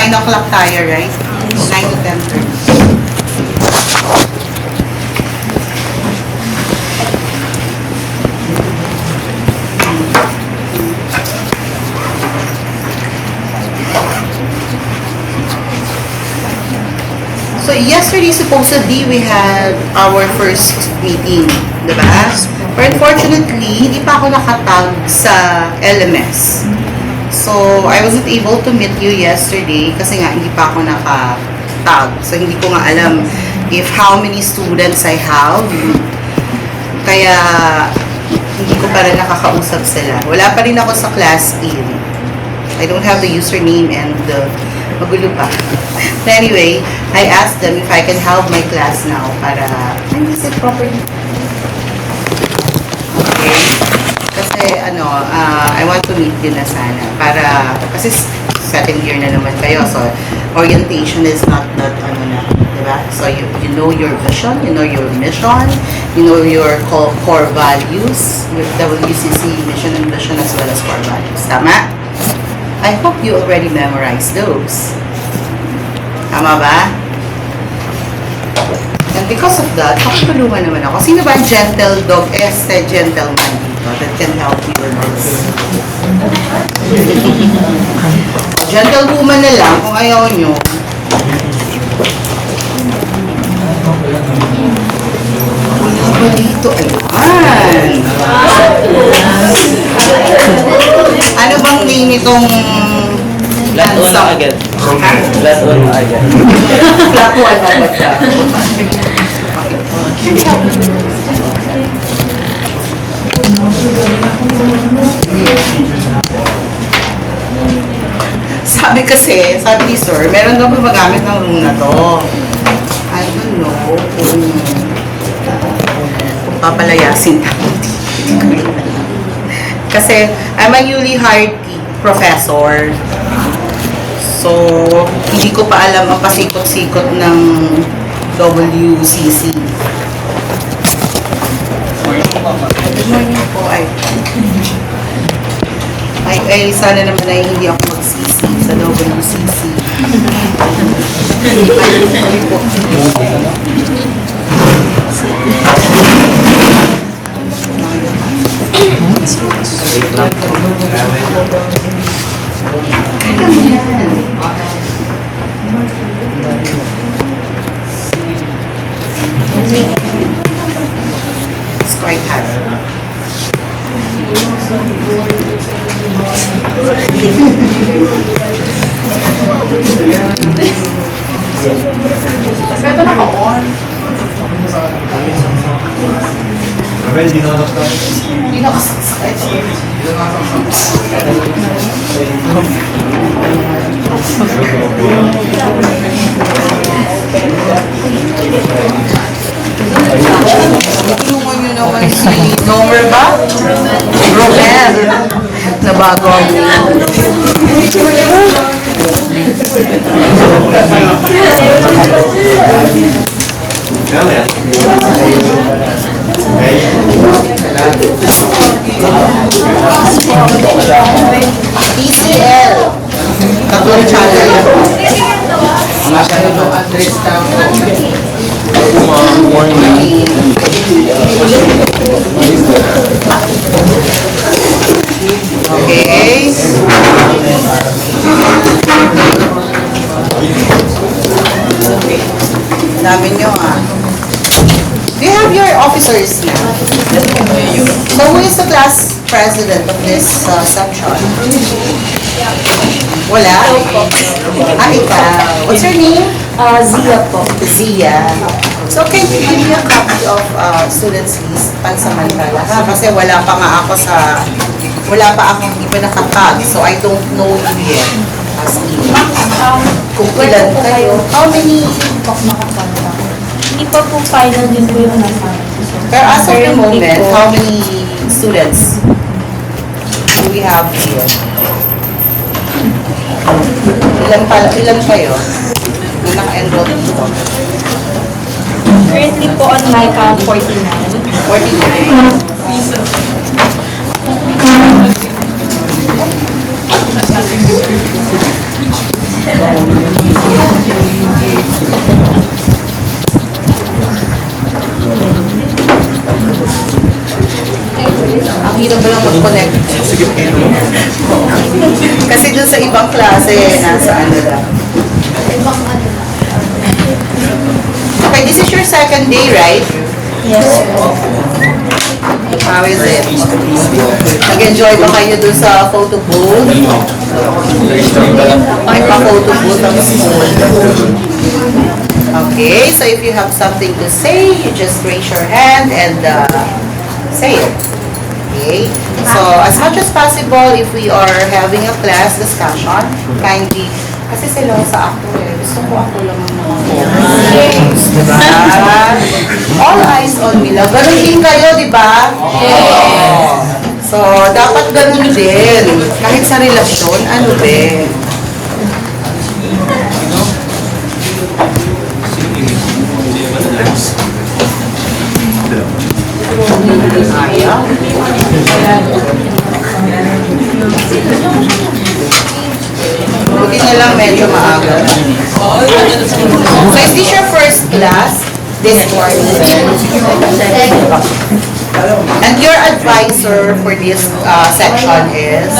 9 o'clock tayo, right? 9 to 10:30. So yesterday supposedly we had our first meeting, diba? But unfortunately, hindi pa ako nakatag sa LMS. So I wasn't able to meet you yesterday kasi nga hindi pa ako nakatag. So hindi ko nga alam if how many students I have. Kaya hindi ko pa rin nakakausap sila. Wala pa rin ako sa class in. I don't have the username and magulo pa. But anyway, I asked them if I can help my class now para use it properly. Okay? Kasi I want to meet you na sana para, kasi second year na naman kayo, so orientation is not that diba? So you know your vision, you know your mission, you know your core values, your WCC mission and vision as well as core values. Tama? I hope you already memorized those. Tama ba? And because of that, pakitulungan naman ako. Sino ba ang gentle dog, gentleman dito that can help you with this? Gentlewoman na lang kung ayaw nyo. Wala ba dito? Ayan! Ano bang name itong Flat 1 na agad. Flat 1 na agad. Flat 1 na ba siya? Sabi ni sir, meron daw magamit ng room na to. I don't know kung papalayasin tayo. Kasi I'm a newly hired professor. So, hindi ko pa alam ang pasikot-sikot ng WCC. Good morning po. Ay, sana naman ay hindi ako mag-CC sa WCC. Ay po. It's quite hard. Ito naka-on. Hindi na nakasakay. Hindi nakasakay. Tulungan nyo naman si Nomer ba? Romel. Nabago ang PCL. Tatlong channel. Okay. Dami nyo Do you have your officers now? So who is the class president of this section? Wala? Ikaw. What's your name? Zia po. Zia. So can you give me a copy of students list pansamantala ha? Kasi wala pa akong hindi pa nakatag. So I don't know you yet. As in, kung ilan kayo. How many Nakakanta. Hindi pa po final din po yung nasa. Pero as of the moment, how many students do we have here? Ilan kayo na naka-enroll dito? Currently po on my count, 49. 49. dun sa ibang klase, nasa ano lang. Ibang ano na. Okay, this is your second day, right? Yes. How is it? Nag-enjoy ba kayo dun sa photo booth? May pa-photo booth ang school. Okay, so if you have something to say, you just raise your hand and say it. Okay? So, as much as possible, if we are having a class discussion, kindly, kasi sila sa ako eh. Gusto ko ako lang ang mga diba? All eyes on me lang. Ganun din kayo, di ba? So, dapat ganun din. Kahit sa relasyon, ano din. Ayaw. Buti na lang medyo maaga. So, is this your first class this morning? And your advisor for this section is?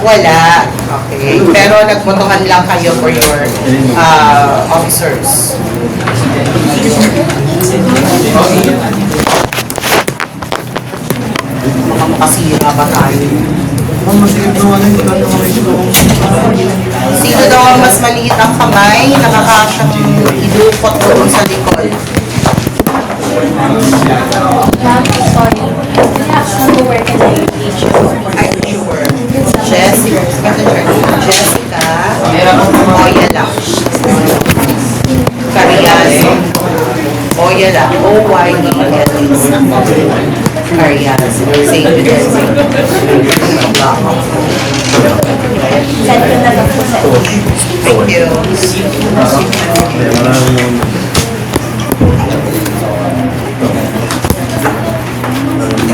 Wala. Okay. Pero nagbotohan lang kayo for your officers. Mukhang makasira ba tayo? Sino daw ang mas maliit ang kamay, nakakasyang idukot doon sa likod? Sorry. So, where can I reach you? I'm sure. Jessica. Jessica. Oya lang. Carias. Oya lang. O-Y-E-L-S. Carias. Same with Jessica. Send ko na lang po sa Thank you.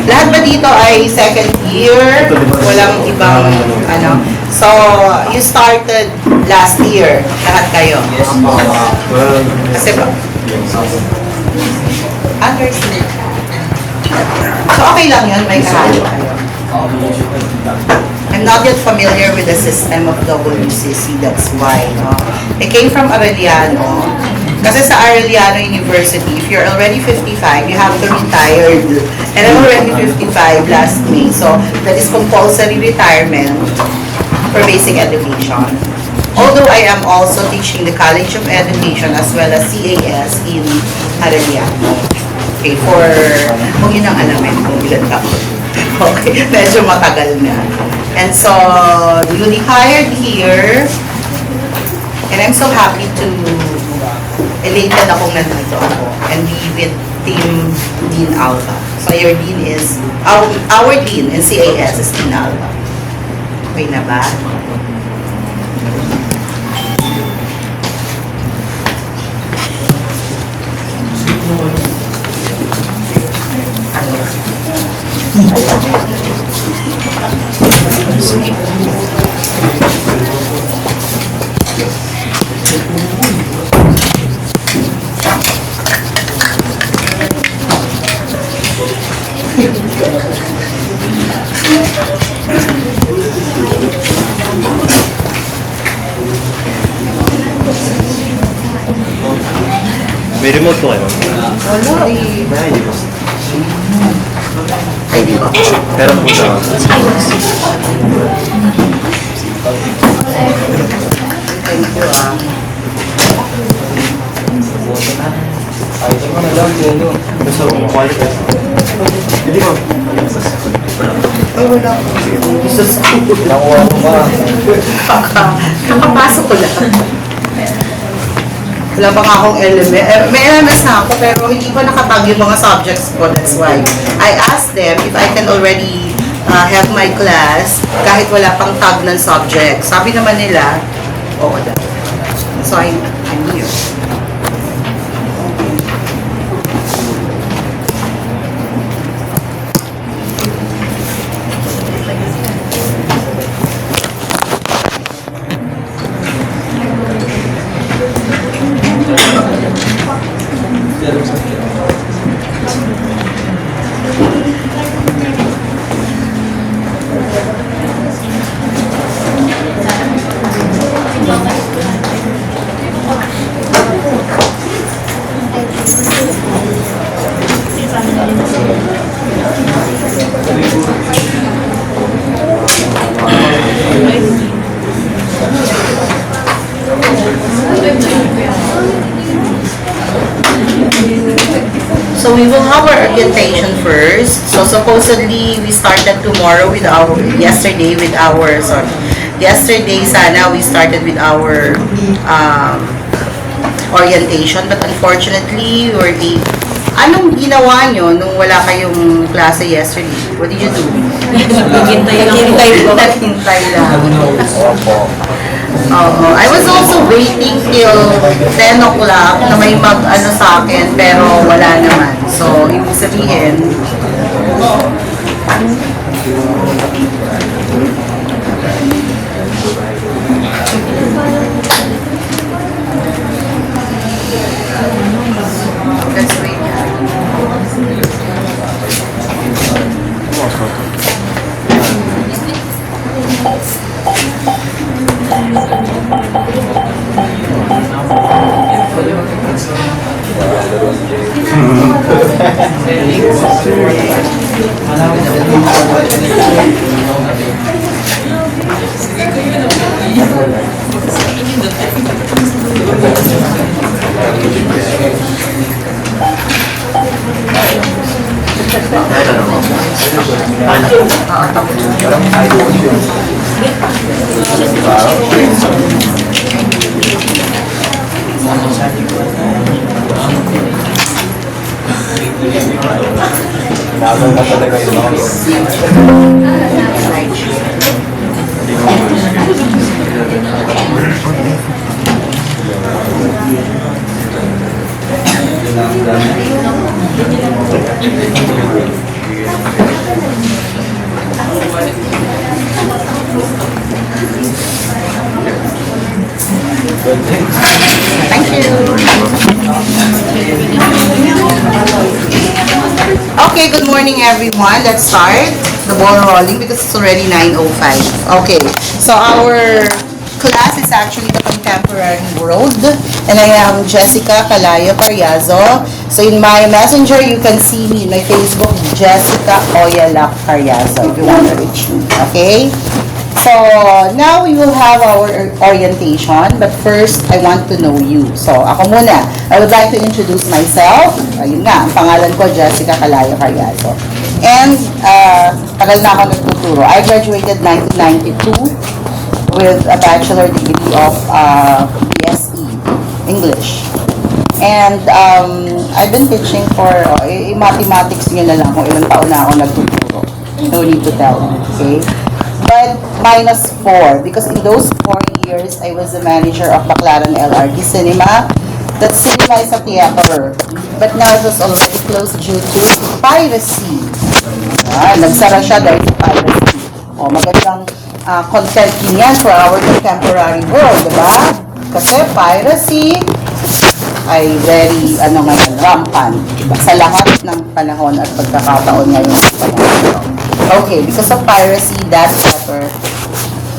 Lahat ba dito ay second year? Walang ibang ano? So, you started last year, lahat kayo? Yes. Kasi ba? Understood. So, okay lang yun, may kahalo kayo. I'm not yet familiar with the system of WCC, that's why. No? I came from Arellano. Kasi sa Arellano University, if you're already 55, you have to retire. And I'm already 55 last May. So, that is compulsory retirement for basic education. Although I am also teaching the College of Education as well as CAS in Arellano. Okay, kung yun ang alamin, kung ilan taon. Okay, medyo matagal na. And so, newly hired here, and I'm so happy to elated akong nandito ako and be with Team Dean Alva. So your Dean is, our Dean in CAS is Dean Alva. Okay na ba? May remote po kayo? Wala eh. Ay, di ba? Pero po sa... Thank you ah. Gusto mo quality? Hindi mo. Ay, wala. Jesus ko. Kakapasok ko lang. Wala pa nga akong LMS. May LMS na ako pero hindi ko nakatag yung mga subjects ko. That's why I asked them if I can already have my class kahit wala pang tag ng subject. Sabi naman nila, oo daw. So I'm here. orientation first. So supposedly we started tomorrow with our yesterday sana we started with our orientation, but unfortunately we were late. Anong ginawa nyo nung wala kayong klase yesterday? What did you do? Naghintay lang. Oo. I was also waiting till 10 o'clock na may mag-ano sa akin, pero wala naman. So, ibig sabihin, let's wait. Nakasal ka talaga yun. Thank you. Okay, good morning everyone. Let's start the ball rolling because it's already 9:05. Okay, so our class is actually the contemporary world, and I am Jessica Calaya Carriazo. So in my messenger, you can see me in my Facebook, Jessica Oyala Carriazo, if you want to reach me. Okay. So now we will have our orientation, but first I want to know you. So ako muna, I would like to introduce myself. Ayun nga, ang pangalan ko Jessica Calaya Carriazo. And tagal na ako nagtuturo. I graduated 1992 with a bachelor degree of BSE English. And I've been teaching for mathematics nyo na lang kung ilang taon na ako nagtuturo. No need to tell me, okay? But minus 4 because in those 4 years I was the manager of Baclaran LRT Cinema. That cinema is a theater, but now it was already closed due to piracy. Nagsara siya dahil sa piracy. Magandang content din yan for our contemporary world, diba? Kasi piracy ay very, rampant sa lahat ng panahon at pagkakataon ngayon sa panahon ito. Okay, because of piracy, that theater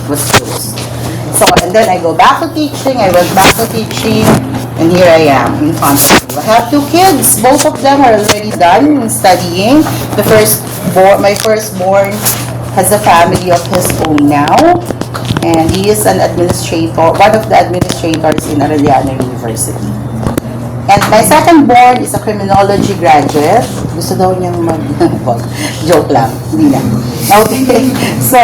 was closed. So, and then I go back to teaching, I went back to teaching, and here I am in front of you. I have 2 kids. Both of them are already done studying. My firstborn has a family of his own now, and he is an administrator, one of the administrators in Arellano University. And my second born is a criminology graduate. Gusto daw niyang joke lang, hindi na. Okay, so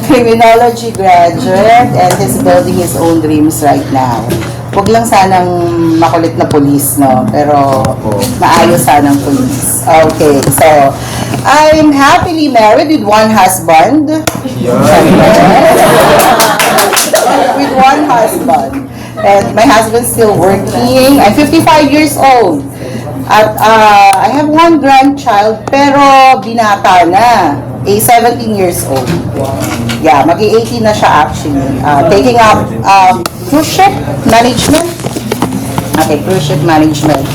criminology graduate and he's building his own dreams right now. Huwag lang sanang makulit na police, no? Pero maayos sanang police. Okay, so I'm happily married with 1 husband. With 1 husband. And my husband's still working. I'm 55 years old. At I have 1 grandchild, pero binata na. 17 years old. Yeah, mag-18 na siya actually. Taking up cruise ship management. Okay, cruise ship management.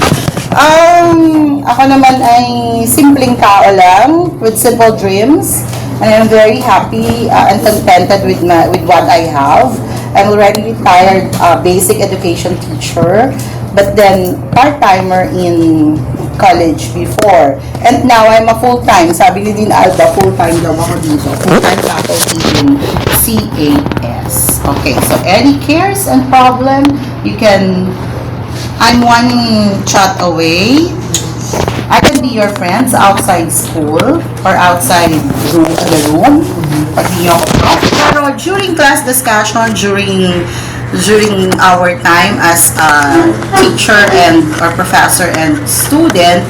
Ako naman ay simpleng tao lang with simple dreams. And I'm very happy and contented with what I have. I'm already retired basic education teacher, but then part-timer in college before. And now I'm a full-time, sabi ni Din Alba, full-time daw ako dito. Full-time faculty in CAS. Okay, so any cares and problem, I'm 1 chat away. I can be your friends outside school or outside the room. Pag di nyo ako. Pero during class discussion, during our time as a teacher and or professor and student,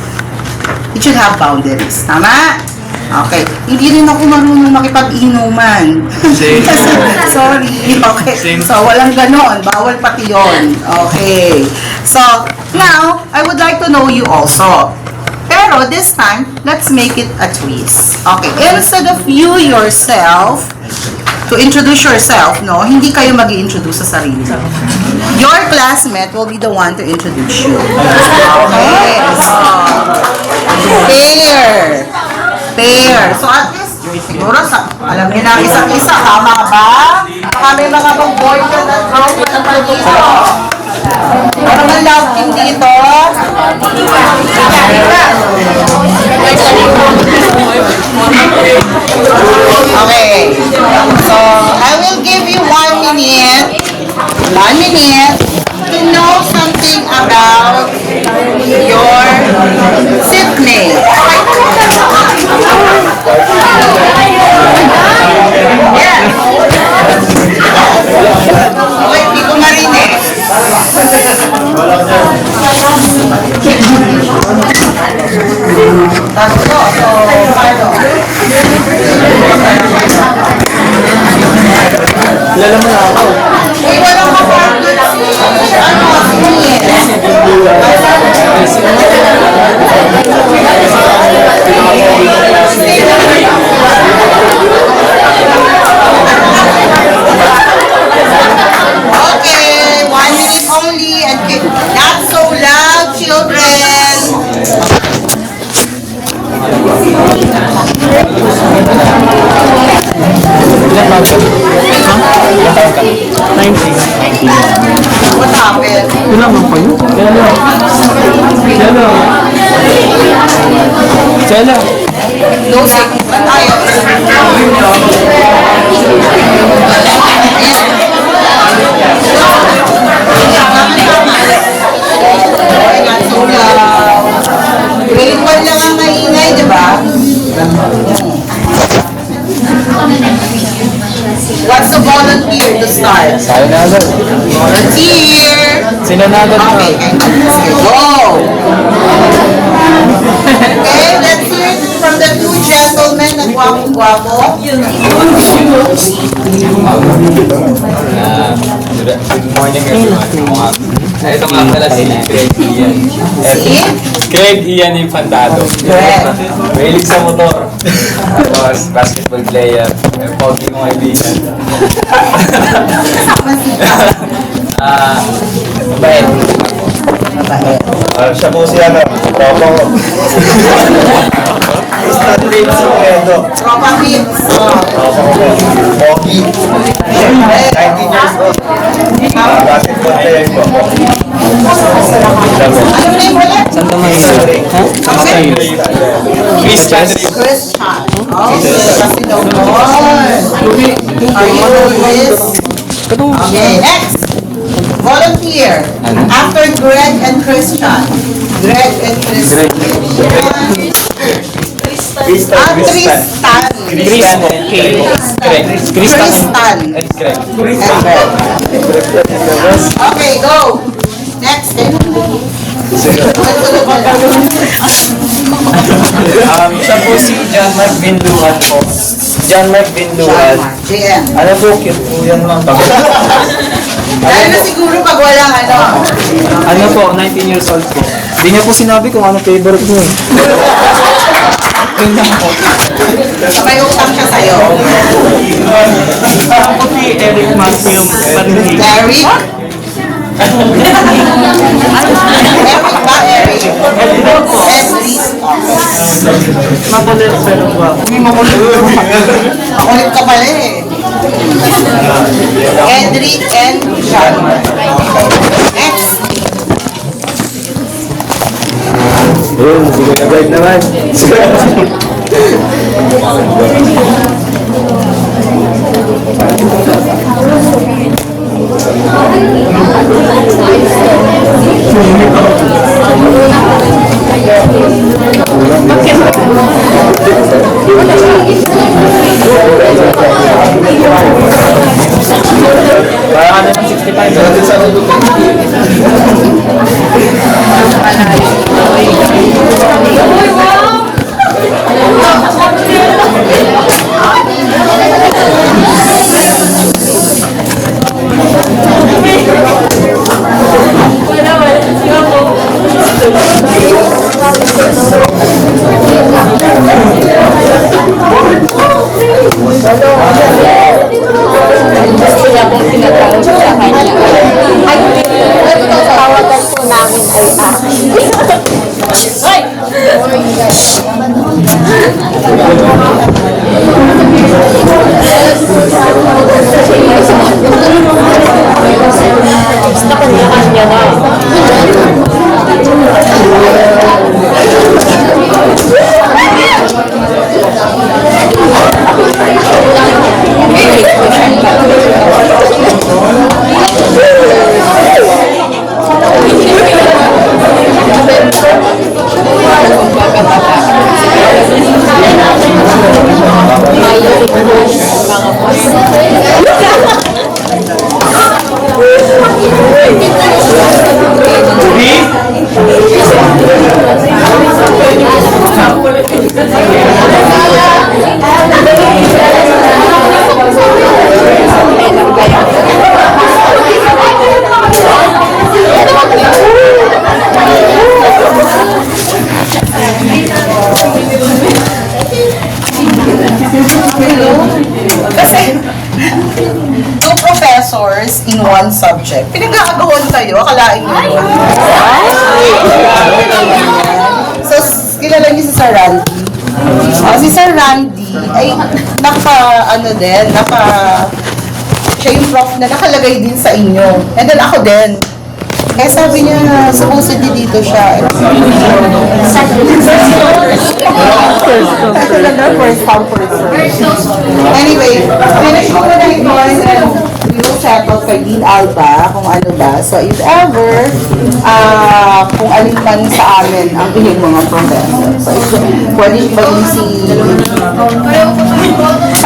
it should have boundaries. Tama? Okay. Hindi rin ako marunong makipag-inuman. Same. Sorry. Okay. Same. So, walang ganon. Bawal pati yun. Okay. So, now, I would like to know you also. Pero this time, let's make it a twist. Okay. Instead of you yourself, to introduce yourself, no, hindi kayo mag-i-introduce sa sarili. Your classmate will be the one to introduce you. Okay. So, pair. So, at least, siguro, alam niyo na isa-isa, tama ba? Baka may mga boyfriend at girlfriend pa dito. Parang may love team dito. Okay. So, I will give you 1 minute. 1 minute to know something about your seatmate. Yes. Okay, hindi ko marinig. Tatlo. So, paano? Lala mo na ako. Eh, walang ma-partner si, Okay, 1 minute only and not so loud, children. What happened? Ilan mo pa yun? Sela. No signal. Ayaw. Not so loud. Grade 1 lang ang maingay, di ba? What's the volunteer to start? Tayo na agad. Volunteer! Sino na agad mo? Okay, go! Okay, let's hear it from the two gentlemen na gwapong-gwapo. Good morning everyone. Ito nga pala si Craig Ian. Si? Craig Ian Infantado. Craig. Mahilig sa motor. Tapos basketball player. Pogi mo kaibigan. Mabait. Mabait. Siya po si ano, Tropo. Instant Reels Edo. Tropa Pips. Pogi. 19 years old. Basketball player po. Anong name ulit? Santa Maria. Christian. Christian. Okay, kasi daw Are you Chris? Okay, next. Volunteer. After Greg and Christian. Greg and Christian. Tristan. Tristan. Christian. Craig. Tristan. And Craig. Okay, go. Next. Siya po si John Mark Binduhan po. John Mark Binduhan. JM. Ano po, cute po yan lang. Dahil na siguro pag walang ano. Ano po, 19 years old po. Hindi niya po sinabi kung ano favorite mo eh. Yun lang po. May utang siya sa'yo. Ako po si Eric Matthew Parinig. Eric? Eric ba? Eric? Eric. Makulit pero ba? Hindi makulit. Makulit ka pala eh. Edric and John. Next. Yun, si Kuya Greg naman. Gusto niya pong tinatawag sa kanya. Ay, tawagan po namin ay Ay! Gusto ko niya kanya na. Kasi, two professors in one subject. Pinag-aagawan kayo, akalain nyo yun. So, kilala niyo si Sir Randy. Si Sir Randy ay siya yung prof na nakalagay din sa inyo. And then ako din. Kaya sabi niya, supposedly dito siya. First come, first serve. Anyway, finish ko na ito and then we will settle kay Dean Alba kung ano ba. So if ever, kung alin man sa amin ang inyong mga professor. So pwede ba yung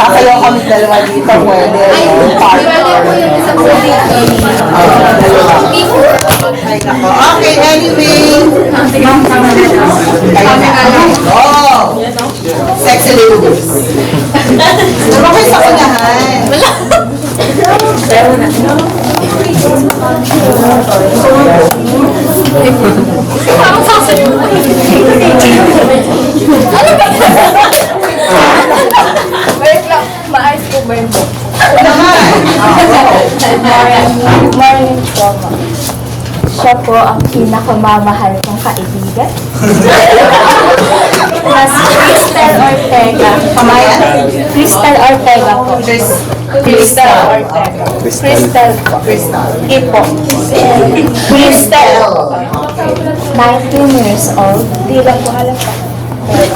kayo kami dalawa dito, pwede yung partner. Okay, anyway. Oh! Sexy ladies. Diba kayo sa unahan? Parang sasayo. Ano ba? Wait lang, maayos po ba yung book? Good morning po, ma'am. Siya po ang pinakamamahal kong kaibigan. Mas Crystal Ortega. Pamayan? Crystal Ortega po. Crystal Ortega. Crystal po. Crystal. Ipo. Crystal. 19 years old. Di lang po halata.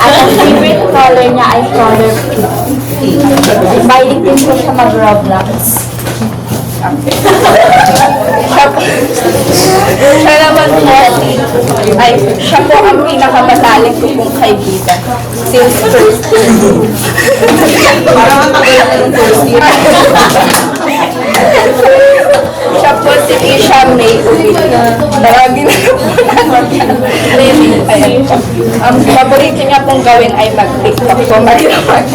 At ang favorite color niya ay color pink. Mahilig din po siya mag-Roblox. Siya naman po ay siya po ang pinakamatalik ko pong kaibigan since first year. Parang matagal na yung first year. Siya po si Isha May Ulit. Tawagin na po namin yan. Ayan po. Ang paborito niya pong gawin ay mag-TikTok po. Mag-TikTok.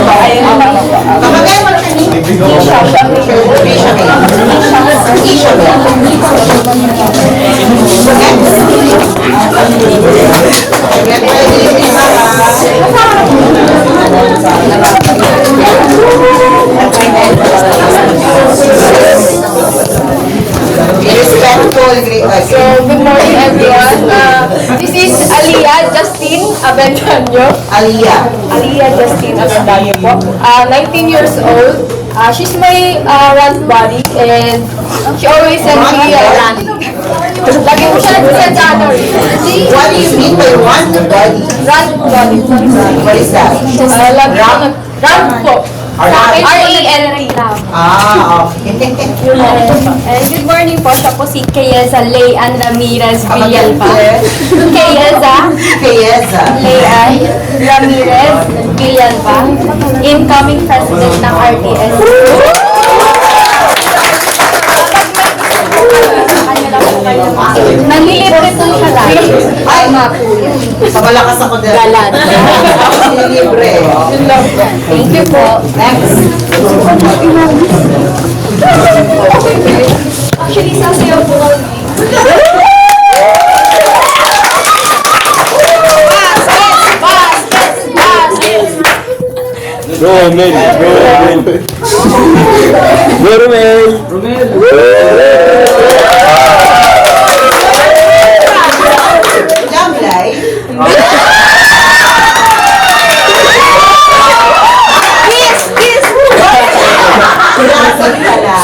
Ayun lang po. Kamagay mo siya ni? Isha Get ready, respectful. So, good morning everyone. This is Aliyah Justine Avendaño. Aliyah Justine Avendaño po. 19 years old. She's my rant buddy and she always sends me rant. Lagi ko siya nag-send sa ano. What do you mean by one body? Rant buddy. What is that? Lagi ko rant po. R-A-N-T. Okay. And good morning po. Siya po si Kayeza Leyan Ramirez Villalba. Kayeza Leyan Ramirez Villalba, incoming president ng RTS. Nanilibre po siya lang. Ay, sa malakas ako din. Galan. Libre. Thank you po. Next. Actually, sasayaw po kami. Romel! Romel! Go, Romel! Jamlay. Sorry pala.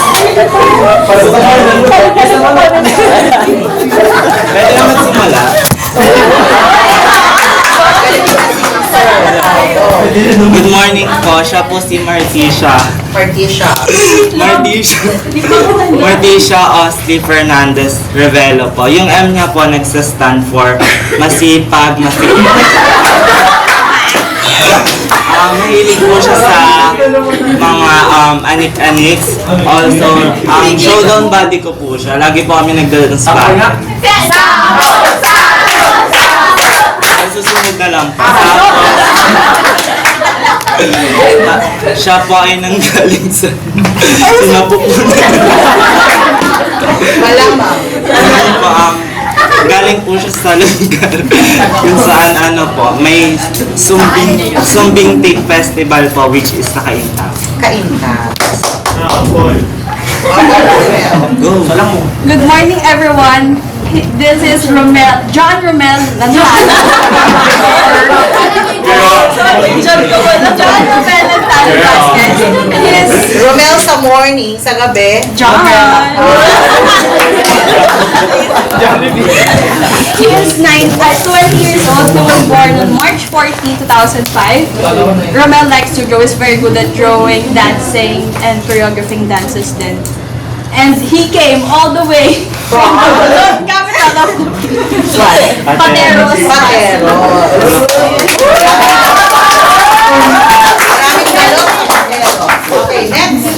Pwede naman sumala. Good morning po. Siya po si Martisha. Martisha. Martisha Osli Fernandez Revelo po. Yung M niya po nagsa-stand for masipag, mahilig po siya sa mga anik-aniks. Also, showdown body ko po siya. Lagi po kami nagdala ng spa. Susunod na lang po. Siya po ay nanggaling sa sinapupunan. Malamang. Ano po, galing po siya sa lugar kung saan ano po, may Sumbing Tig Festival po which is nakainta. Kainta. Go! Good morning, everyone. This is John Romel Lantana. John Romel Lantana Vasquez. He is Romel sa morning, sa gabi. John. He is 20 years old. He was born on March 14, 2005. Romel likes to draw. Is very good at drawing, dancing, and choreographing dances then. And he came all the way from the capital of Pateros. Patero. Maraming galo. Okay, next.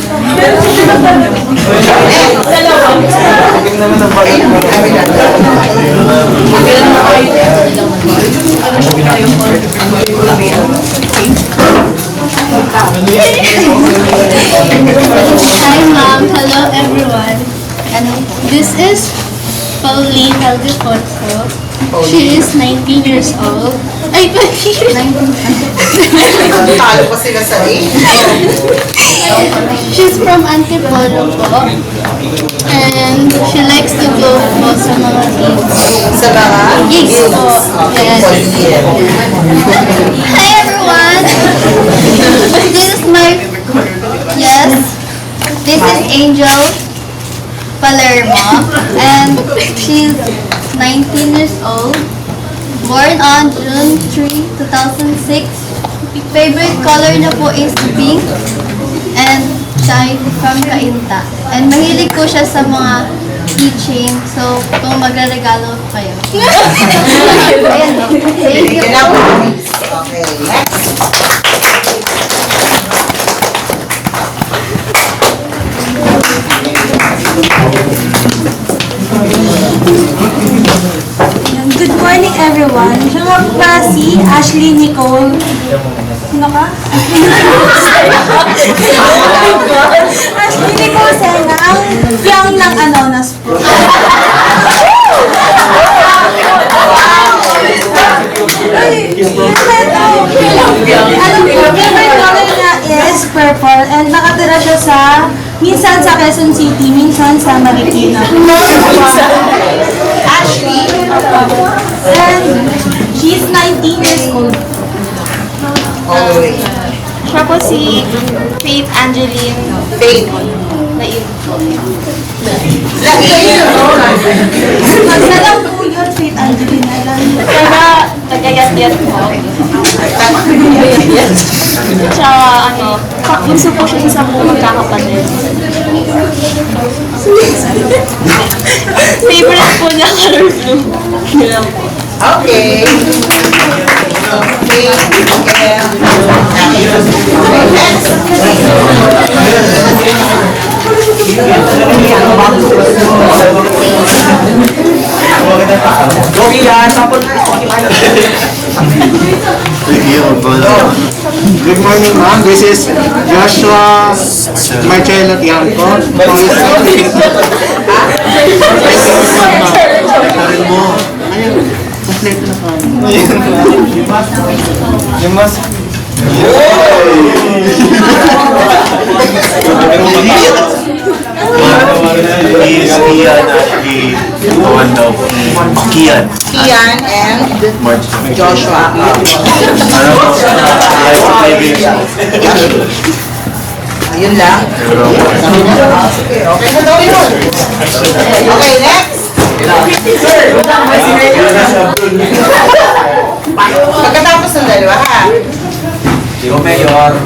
Hi ma'am, hello everyone. This is Pauline Aldefonso. She is 19 years old. Ay, 20 years. Talo pa sila sa age. She's from Antipolo po. And she likes to go po sa mga gigs. Sa mga Gigs po. Yes. Hi everyone. This is this is Angel Palermo. And she's 19 years old. Born on June 3, 2006. Favorite color na po is pink. And siya ay from Cainta. And mahilig ko siya sa mga keychain. So, kung magre-regalo ko kayo. Ayan o. Thank you. Bigyan ako. Okay, next. Good morning, everyone. Siya nga po pala si Ashley Nicole. Sino ka? Ashley Nicole Sena, ang yang ng Anonas po. Ay, alam ko, favorite color niya is purple and nakatira siya minsan sa Quezon City, minsan sa Marikina. Ashley. And she's 19 years old. All the way. Siya po si Faith Angeline Faith. Naib po. Magsalang po yun, Faith Angelina lang. Tagayat-yat po. Tsaka bunso po siya sa po magkakapatid. Favorite po niya color blue. Okay. Faith and next. Good morning, ma'am. This is Joshua Marcelo Tiangco. Yung mas... Kian and Joshua. Yun lang. Okay na daw yun. Okay, next. Pagkatapos ng dalawa, ha? Yung mayor.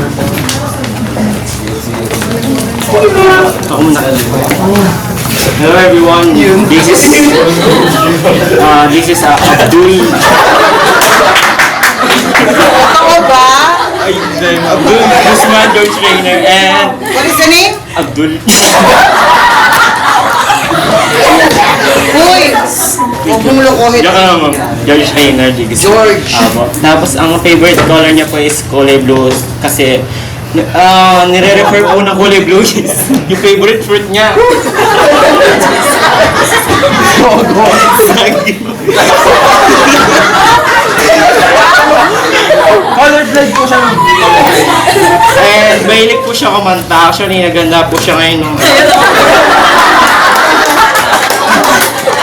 Hello everyone, this is Abdul. Ako ba? Abdul Guzman, George Trainer, and What is the name? Abdul. Uy! Huwag mong lokohin. Diyan ka naman, George Trainer. George. Tapos ang favorite color niya po is kulay blue kasi nire-refer po ng kulay blue is yung favorite fruit niya. Colorblind po siya. And mahilig po siya kumanta. Actually, naganda po siya ngayon.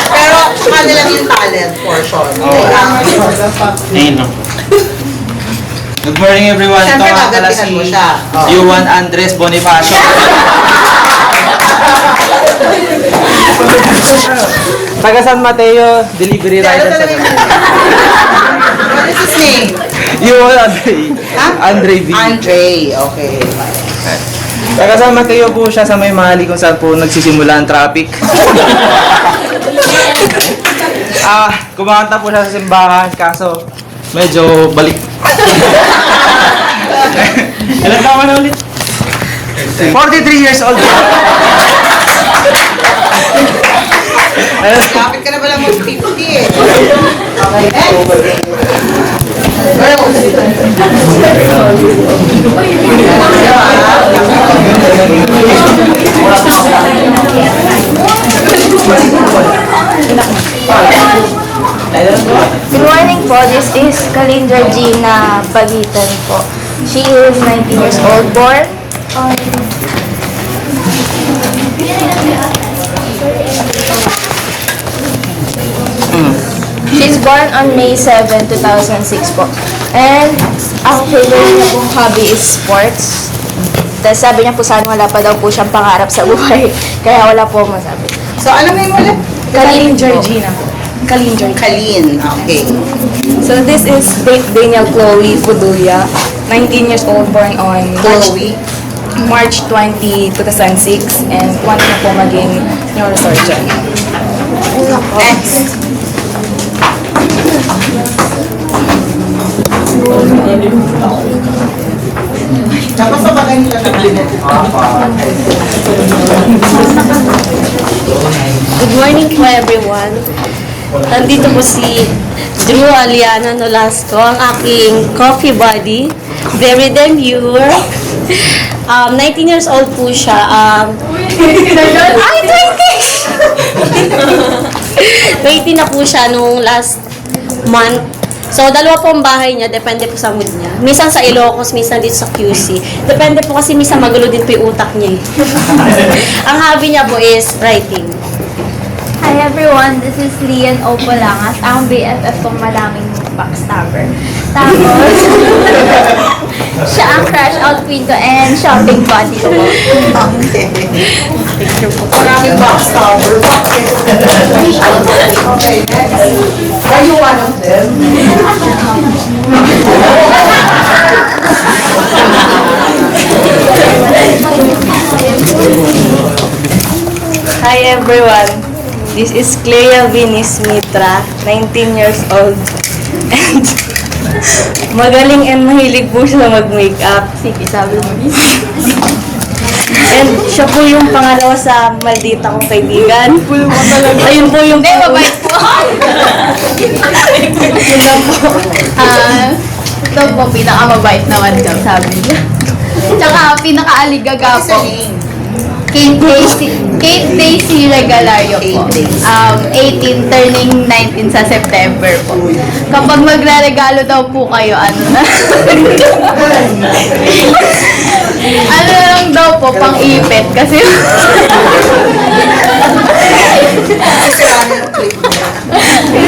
Pero kanila yung talent portion. Ayun lang. Good morning everyone. Siyempre, Ito nga pala gagantihan mo siya. Juan Andres Bonifacio. Taga San Mateo, delivery rider sa What is his name? Juan Andre. Ha? Andre V. Andre, okay. Taga San Mateo po siya sa may Mali kung saan po nagsisimula ang traffic. Kumakanta po siya sa simbahan kaso medyo balik. Ilan taon na ulit? 43 years old. Kapit ka na pala mo 50 eh. Okay, next. Good morning po. This is Kalin Georgina Pagitan po. She is 19 years old, born on She's born on May 7, 2006 po. And ang favorite niya pong hobby is sports. Tapos sabi niya po sana wala pa daw po siyang pangarap sa buhay. Kaya wala po masabi. So, ano may ulit? Kalin Georgina. Kalin Georgina. Kalin, okay. So this is Daniel Chloe Fudulia, 19 years old, born on Chloe. March 20, 2006, and want na po maging neurosurgeon. Next. Tapos sa bagay nila Good morning po everyone. Nandito po si Drew Aliana Nolasco, ang aking coffee buddy. Very demure. 19 years old po siya. Ay, 20! 20 na po siya nung last month. So, dalawa po ang bahay niya, depende po sa mood niya. Minsan sa Ilocos, minsan dito sa QC. Depende po kasi minsan magulo din po yung utak niya. Ang hobby niya po is writing. Hi everyone, this is Lian Opolangas. Ang BFF kong maraming backstabber. Tapos, siya ang crush out queen ko and shopping buddy ko. Okay. Maraming backstabber. Okay, next. Are you one of them? Hi everyone. This is Clea Vinis Mitra, 19 years old. And magaling and mahilig po siya mag-makeup. Sige, sabi mo. And siya po yung pangalawa sa maldita kong kaibigan. Ayun po yung... Hindi, mabait po. Yun lang po. Ito po, pinakamabait naman daw, sabi niya. Tsaka, pinakaaligaga What's her po. name? Kate Daisy Regalario po. 18, turning 19 sa September po. Kapag magre-regalo daw po kayo, ano na? Ano lang daw po, pang-ipit. Kasi...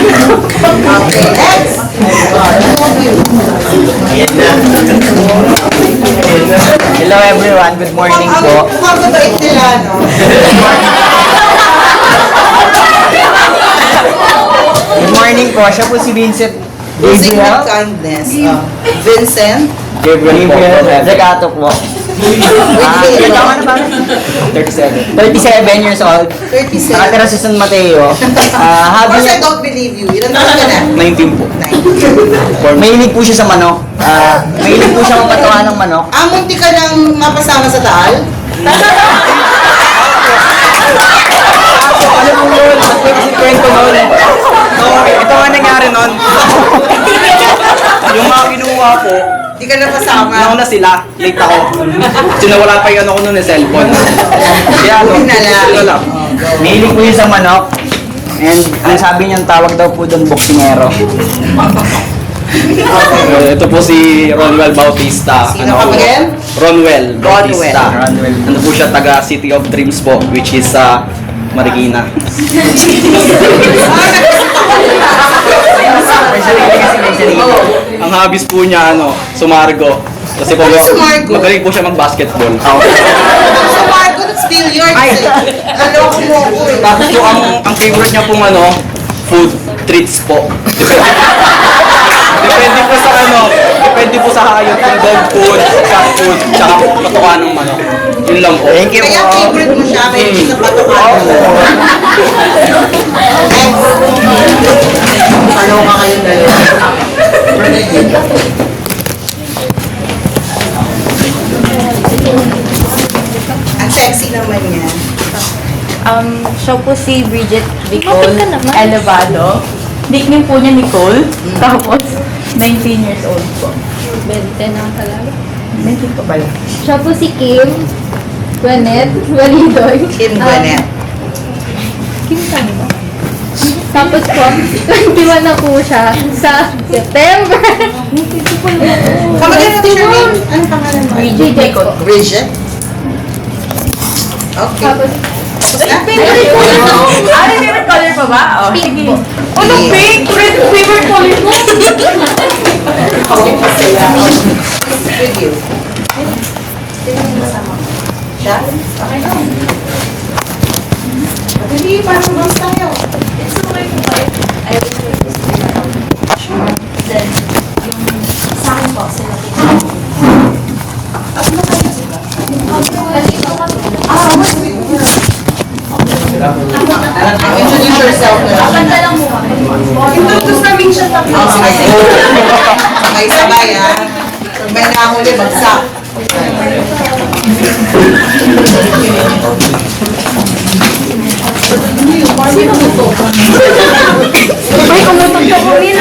Okay, next. Hello everyone, good morning po. Mukhang mabait nila, no? Good morning po, siya po si Vincent Using Gabriel. with kindness. Vincent. Gabriel po. Regato po. Ikaw ano ba? 37 years old. 37. Nakatira sa San Mateo. Of Hobby course, I niya don't believe you. Ilan taon ka na? 19 po. 9. Mahilig po siya sa manok. Mahilig po siya magpatawa ng manok. Munti ka nang mapasama sa taal? Ano po yun? Mas po kasi kwento noon. So, ito nga nangyari noon. Yung mga kinuha ko, Di ka napasama? nauna sila, late ako. Kasi nawala pa yung ano ko noon, cellphone. Kaya ano, Hindi na lang. ito lang. Mahilig po yun sa manok. And ang sabi niya, tawag daw po doon, boksingero. Ito po si Ronwell Bautista. Sino ka again? Ronwell Bautista. Ronwell. Ano po siya, taga City of Dreams po, which is sa Marikina. Ang hobbies po niya, sumargo. Kasi po, Ano sumargo? magaling po siya mag-basketball. Sa Marco, that's still yours. Aloko mo ako eh. Tapos po, ang favorite niya pong food treats po. Depende po sa depende po sa hayop, yung dog food, cat food, tsaka patukan ng manok. Yun lang po. Thank Kaya favorite mo siya, kaya hindi sa patukan. Ano ka kayong dalawa? Ang sexy naman niya. Siya po si Bridget Nicole Elevado. Nickname po niya Nicole. Tapos, 19 years old po. 20 na talaga. 19 po pala. Siya po si Kim Gwyneth Walidoy. Kim Gwyneth. Kim saan ba? Tapos po, 21 na po siya sa September. Kamagana mo siya name? Anong pangalan mo? Bridget po. Bridget? Okay. Tapos, Favorite color mo? May favorite color pa ba? Oh, pink po. ano pink? Favorite color mo? Okay pa sila. With you. Siya? Okay na. Hindi, parang boss tayo. It's okay po ba? I will Then, yung sa akin po, sila Introduce yourself na lang. Kanta lang mo kami. Introduce namin siya sa sabay ah. Pag may nahuli, bagsak. Ay, kumutog ka po rin.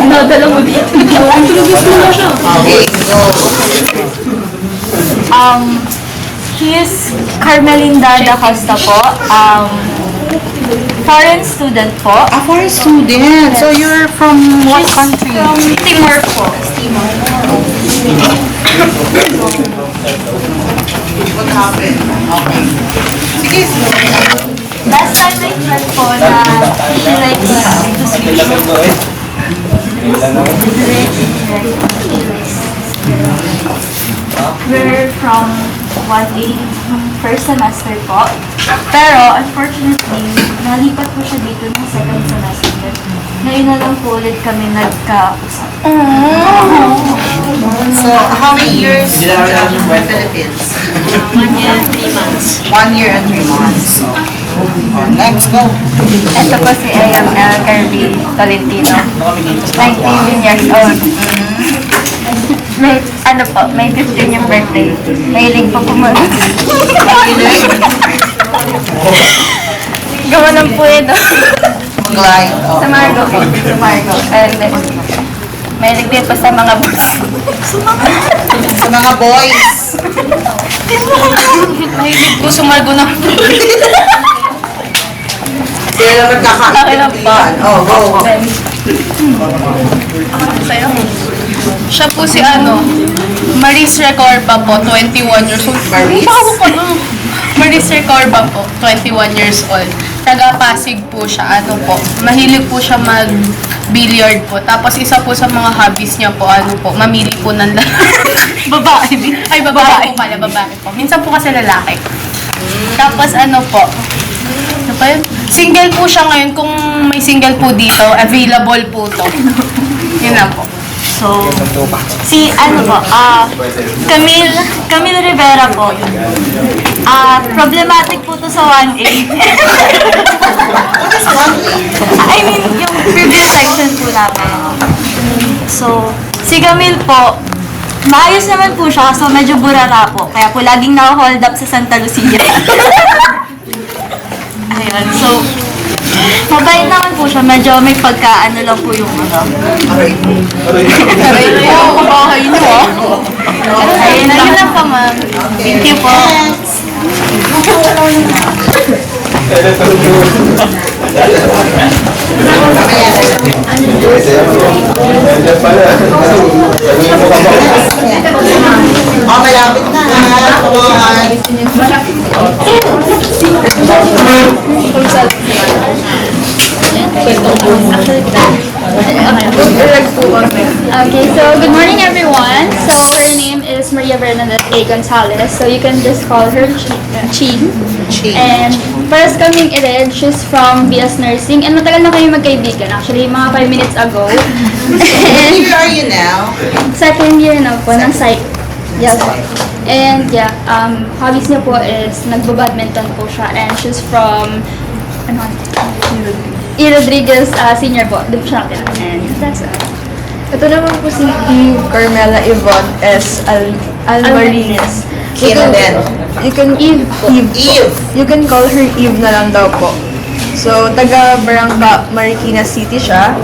Nadala mo dito. Introduce mo na siya. Okay, go. He is Carmelinda da Costa po. Foreign student po. A foreign student. So you're from what country? From Timor po. What happened? Okay. Sige. Last time I tried po na he likes to switch. We're from 1A first semester po. Pero unfortunately, nalipat po siya dito ng second semester. Ngayon na lang po ulit kami nagka-usap. So how many years in the Philippines? 1 year and 3 months. 1 year and 3 months. Next, go. Ito po si AML Kirby Tolentino. 19 years old. may 15 yung birthday. Mahilig po Gawanan po ito. Glide. Sa Margo po. Sa Margo. And then, mahilig din po sa mga boys. Sa mga boys. Mahilig po sa Margo na. Sila lang nagkakaintindihan. Oh, go. Sa'yo. Siya po si Maris Recorba po, 21 years old. Maris? Bago ko na. Maris Recorba po, 21 years old. Taga-Pasig po siya, mahilig po siya mag-billiard po. Tapos isa po sa mga hobbies niya po, mamili po ng babae din. Ay, babae po pala, babae po. Minsan po kasi lalaki. Tapos po, single po siya ngayon. Kung may single po dito, available po to. Yun lang po. So, Camille Rivera po. Problematic po to sa 1A. I mean, yung previous section po namin. So, si Camille po, maayos naman po siya, so medyo burara po. Kaya po laging naka-hold up sa Santa Lucia. Ayun, so, mabait naman po siya, medyo may pagkaano lang po yung Aray. Kabahay niyo Ayun, ayun lang po ma'am. Thank you po. Oh, malapit na. Come on. Okay, so good morning everyone. So her name is Maria Bernadette A. Gonzalez. So you can just call her Chi. And first coming in, she's from BS Nursing. And matagal na kayo magkaibigan. Actually, mga 5 minutes ago. What year are you now? Second year na po ng psych. Yes po. And yeah, hobbies niya po is nagbo-badminton po siya. And she's from E. Rodriguez Senior po. Doon po siya nakatira. And that's it. Ito naman po si Eve Carmela Yvonne S. Alvarez. Kina din. You can Eve. Eve. You can call her Eve na lang daw po. So, taga Barangba, Marikina City siya.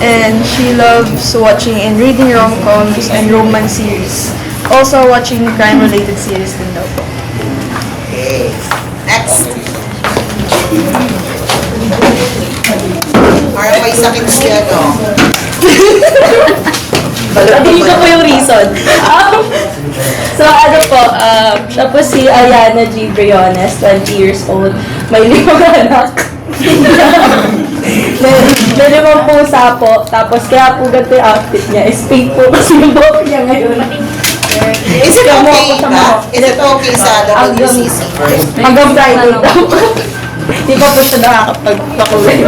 And she loves watching and reading rom-coms and romance series. Also watching crime-related series din daw po. Okay. Next. Parang may sakit siya, no? Dito po yung reason. So siya po si Ayana G. Briones, 20 years old. May 5 anak. may 5 pusa po. Tapos kaya po ganito yung outfit niya. Is pink po kasi yung buhok niya ngayon. Is it okay na? Is it okay sa WCC? Hanggang Friday daw. Di pa po siya nakakapagpakulay.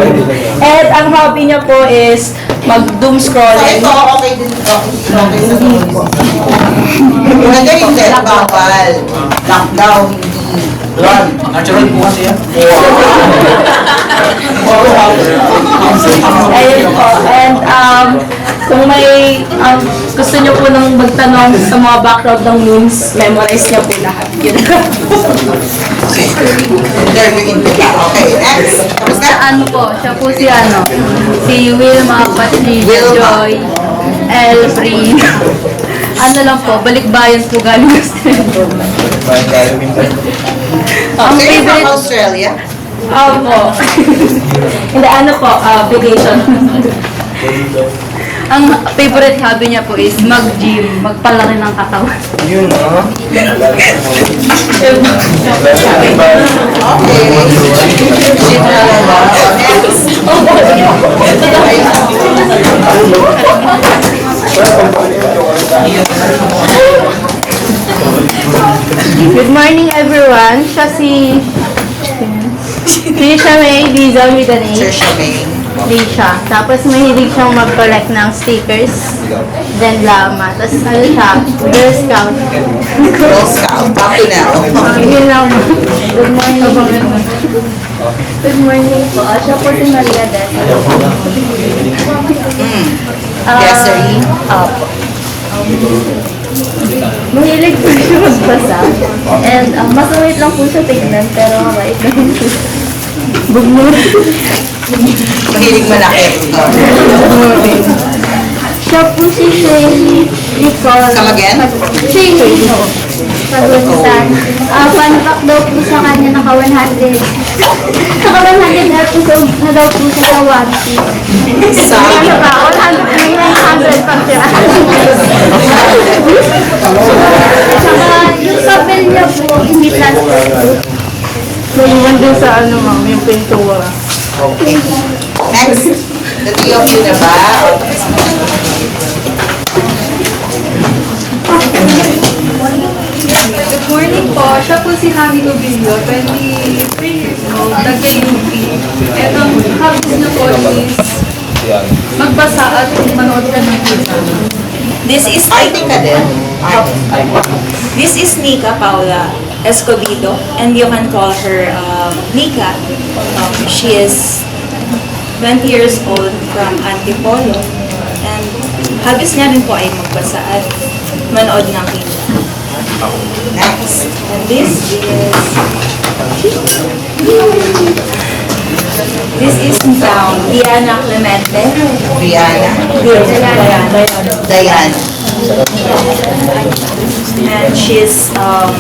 And ang hobby niya po is mag-doom So scrolling. ito, okay din ito. Okay sa doon. Maganda yung dead bawal. Lockdown, hindi. Natural po kasi yan. Ayun po. And kung may gusto niyo po nang magtanong sa mga background ng memes, memorize niyo po lahat. Yun. Interview interview. Okay, next. Tapos na? Siya po si Wilma, Patricia, Wilma. Joy, Elfreen. Lang po, balikbayan po galing Australia. So you're from Australia? Opo. Hindi, vacation. Ang favorite hobby niya po is mag-gym, magpalaki ng katawan. Yun, no? Good morning everyone. Siya si Trisha May Dizon with an Sir H. Shamay. Trisha. Tapos mahilig siyang mag-collect ng stickers. Then llama. Tapos siya, Girl Scout. Girl Scout. Up to now. Yun lang. Good morning. Good morning po. Siya po si Maria Des. Yes, sir. Opo. Mahilig po siya magbasa. And masungit lang po siya tignan, pero mabait naman po siya. Bugmur. Mahilig malaki. Siya po si Shay Nicole. Come again? Shay Pagunsan. Fun fact daw po sa kanya, naka 100 episode na daw po siya sa One Piece. Sa Ano ba? 100 pang siya. Saka yung papel niya po, hindi plastic po. Naiwan din sa ano ma'am, yung pintura. next, the three of you na ba? Good morning po. Siya po si Hami Nobilio, 23 years old, nag-UP. Etong hobbies na po is magbasa at manood ka ng pizza. This is Arte ka din. This is Nika Paula Escobedo, and you can call her Nika. She is 20 years old from Antipolo, and hobbies niya rin po ay magbasa at manood ng pizza. Next. And this is Diana Clemente. Rihanna. Diana. And she's 21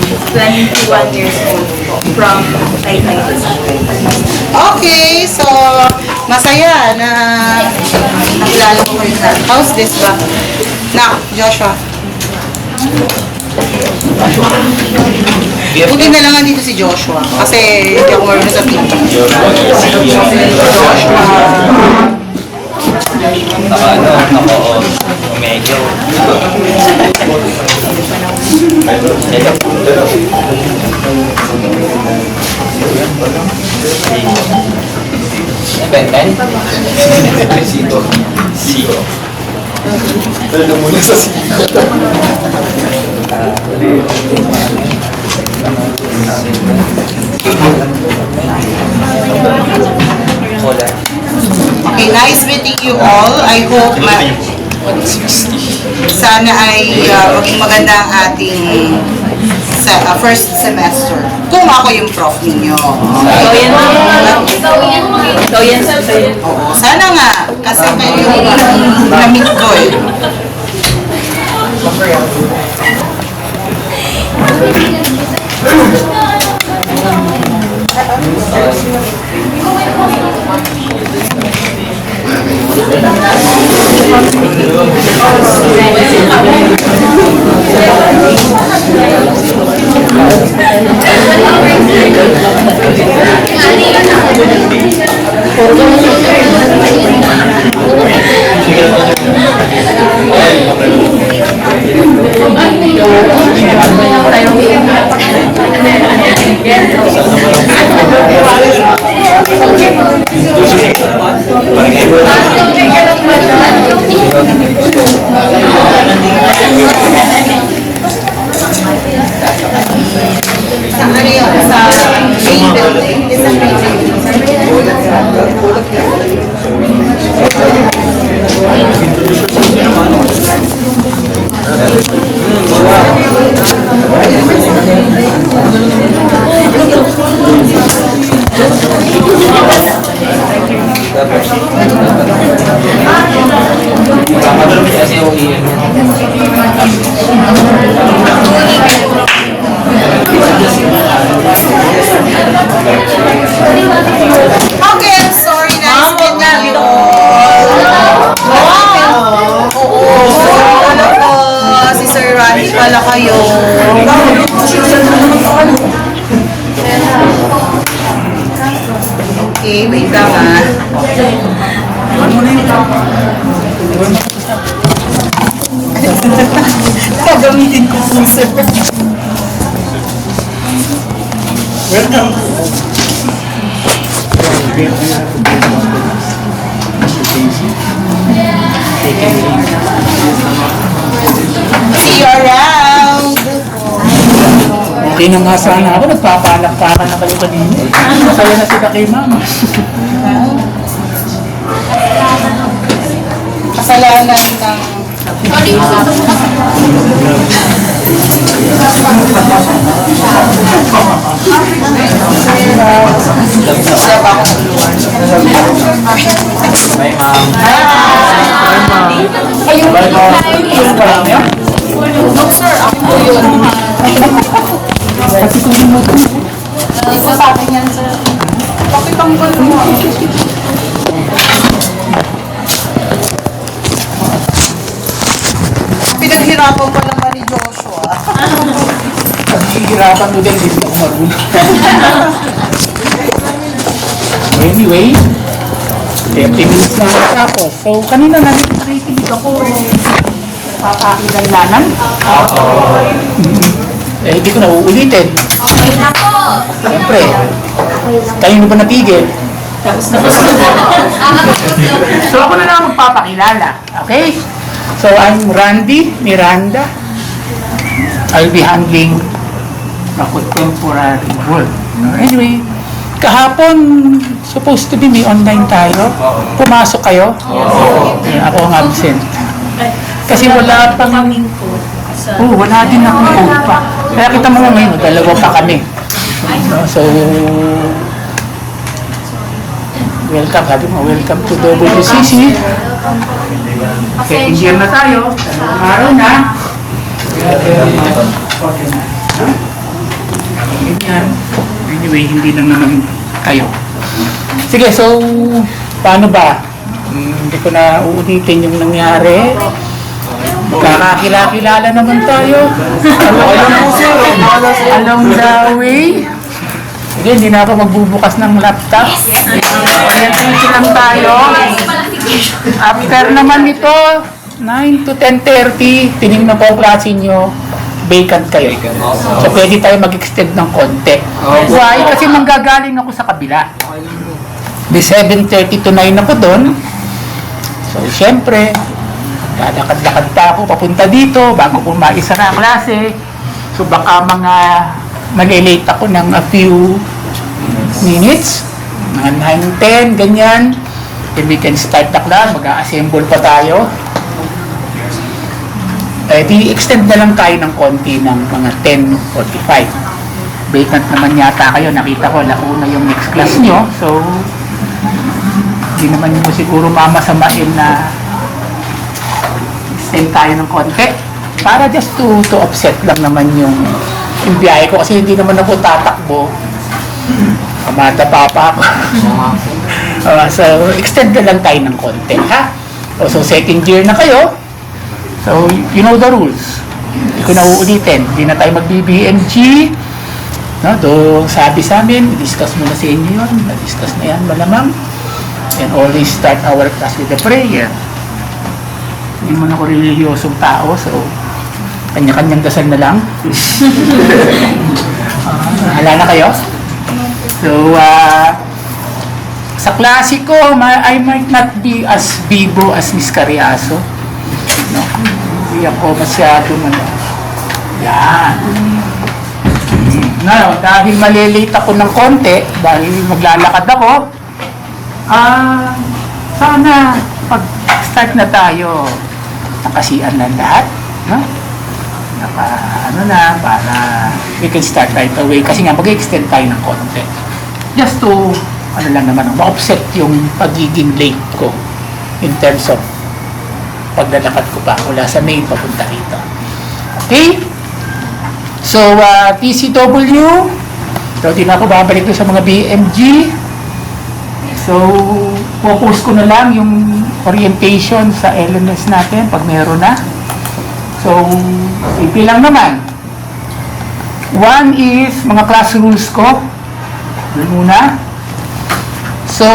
years old from Taytay. Okay, so masaya na nakilala mo kayo na. How's this ba? Na, Joshua. Buti na lang dito si Joshua kasi hindi ako marunong sa TV. Joshua. Medyo. Benten? Siko. Pwede muna sa siko. Okay, nice meeting you all. I hope sana ay maging maganda ang ating first semester. Kung ako yung prof ninyo. Oo, sana nga. Kasi kayo yung na-meet ko eh. Sa ano yun? Sa main building? Is the main Okay, I'm sorry na. Si Sir Randy pala kayo. Okay, wait lang ah. Gagamitin ko po, sir. Welcome. See you around. Okay na nga sana ako, nagpapalakpakan na kayo kanina. Masaya na sila kay mama. Kasalanan ng Bye, ma'am. Pinaghirapan pa naman ni Joshua. Hihirapan mo din, hindi ako marunong. Anyway, 30 minutes na tapos. So, kanina nakikinig ako. Papakilanlanan. Eh, hindi ko na uulitin. Okay na po. Siyempre, kayo na ba natigil? So, ako na lang magpapakilala. Okay? So, I'm Randy Miranda. I'll be handling the contemporary world. Anyway, kahapon, supposed to be may online tayo. Pumasok kayo? Ako ang absent. Kasi wala pang... wala din akong code pa. Kaya kita mo ngayon, dalawa pa kami. So, welcome, sabi mo, welcome to WCC. Second year na tayo, dalawang araw na. Ganyan. Anyway, hindi lang naman kayo. Sige, so, paano ba? Hindi ko na uulitin yung nangyari. Kakakilala naman tayo. Along the way. Sige, hindi na ako magbubukas ng laptop. Orientation lang tayo. After naman ito, 9 to 10:30, tinignan ko ang klase nyo, vacant kayo. So, pwede tayo mag-extend ng konti. Why? Kasi manggagaling ako sa kabila. Di 7:30 to 9 ako doon. So, syempre, lalakad-lakad pa ako papunta dito bago ko maisa na ang klase. So, baka mga malilate ako ng a few minutes, mga 9, 10, ganyan. Then we can start the class, mag-assemble pa tayo. Eh, di-extend na lang tayo ng konti ng mga 10:45. Vacant naman yata kayo, nakita ko, nauna yung next class nyo. So, hindi naman nyo siguro mamasamain na extend tayo ng konti. Para just to offset lang naman yung biyahe ko kasi hindi naman ako tatakbo. Kamata pa ako. So, extend na lang tayo ng konti, ha? So, second year na kayo. So, you know the rules. Hindi ko na uulitin. Hindi na tayo mag-BBMG. No, sabi sa amin, i-discuss muna sa inyo yun. Na-discuss na yan, malamang. And always start our class with a prayer. Hindi mo na ako relihiyosong tao, so kanya-kanyang dasal na lang. Hala na kayo? So, sa klase ko, I might not be as bibo as Miss Cariaso. No? Hindi ako masyado yan. Ngayon, dahil malilate ako ng konti, dahil maglalakad ako, sana pag-start na tayo, nakasian na lahat, no? Para we can start right away. Kasi nga, mag-extend tayo ng konti. Just to, ma-offset yung pagiging late ko in terms of paglalakad ko pa mula sa main papunta rito. Okay? So, TCW. So, di na ako babalik sa mga BMG. So, focus ko na lang yung orientation sa LMS natin pag meron na. So, simple lang naman. One is mga class rules ko. Doon muna. So,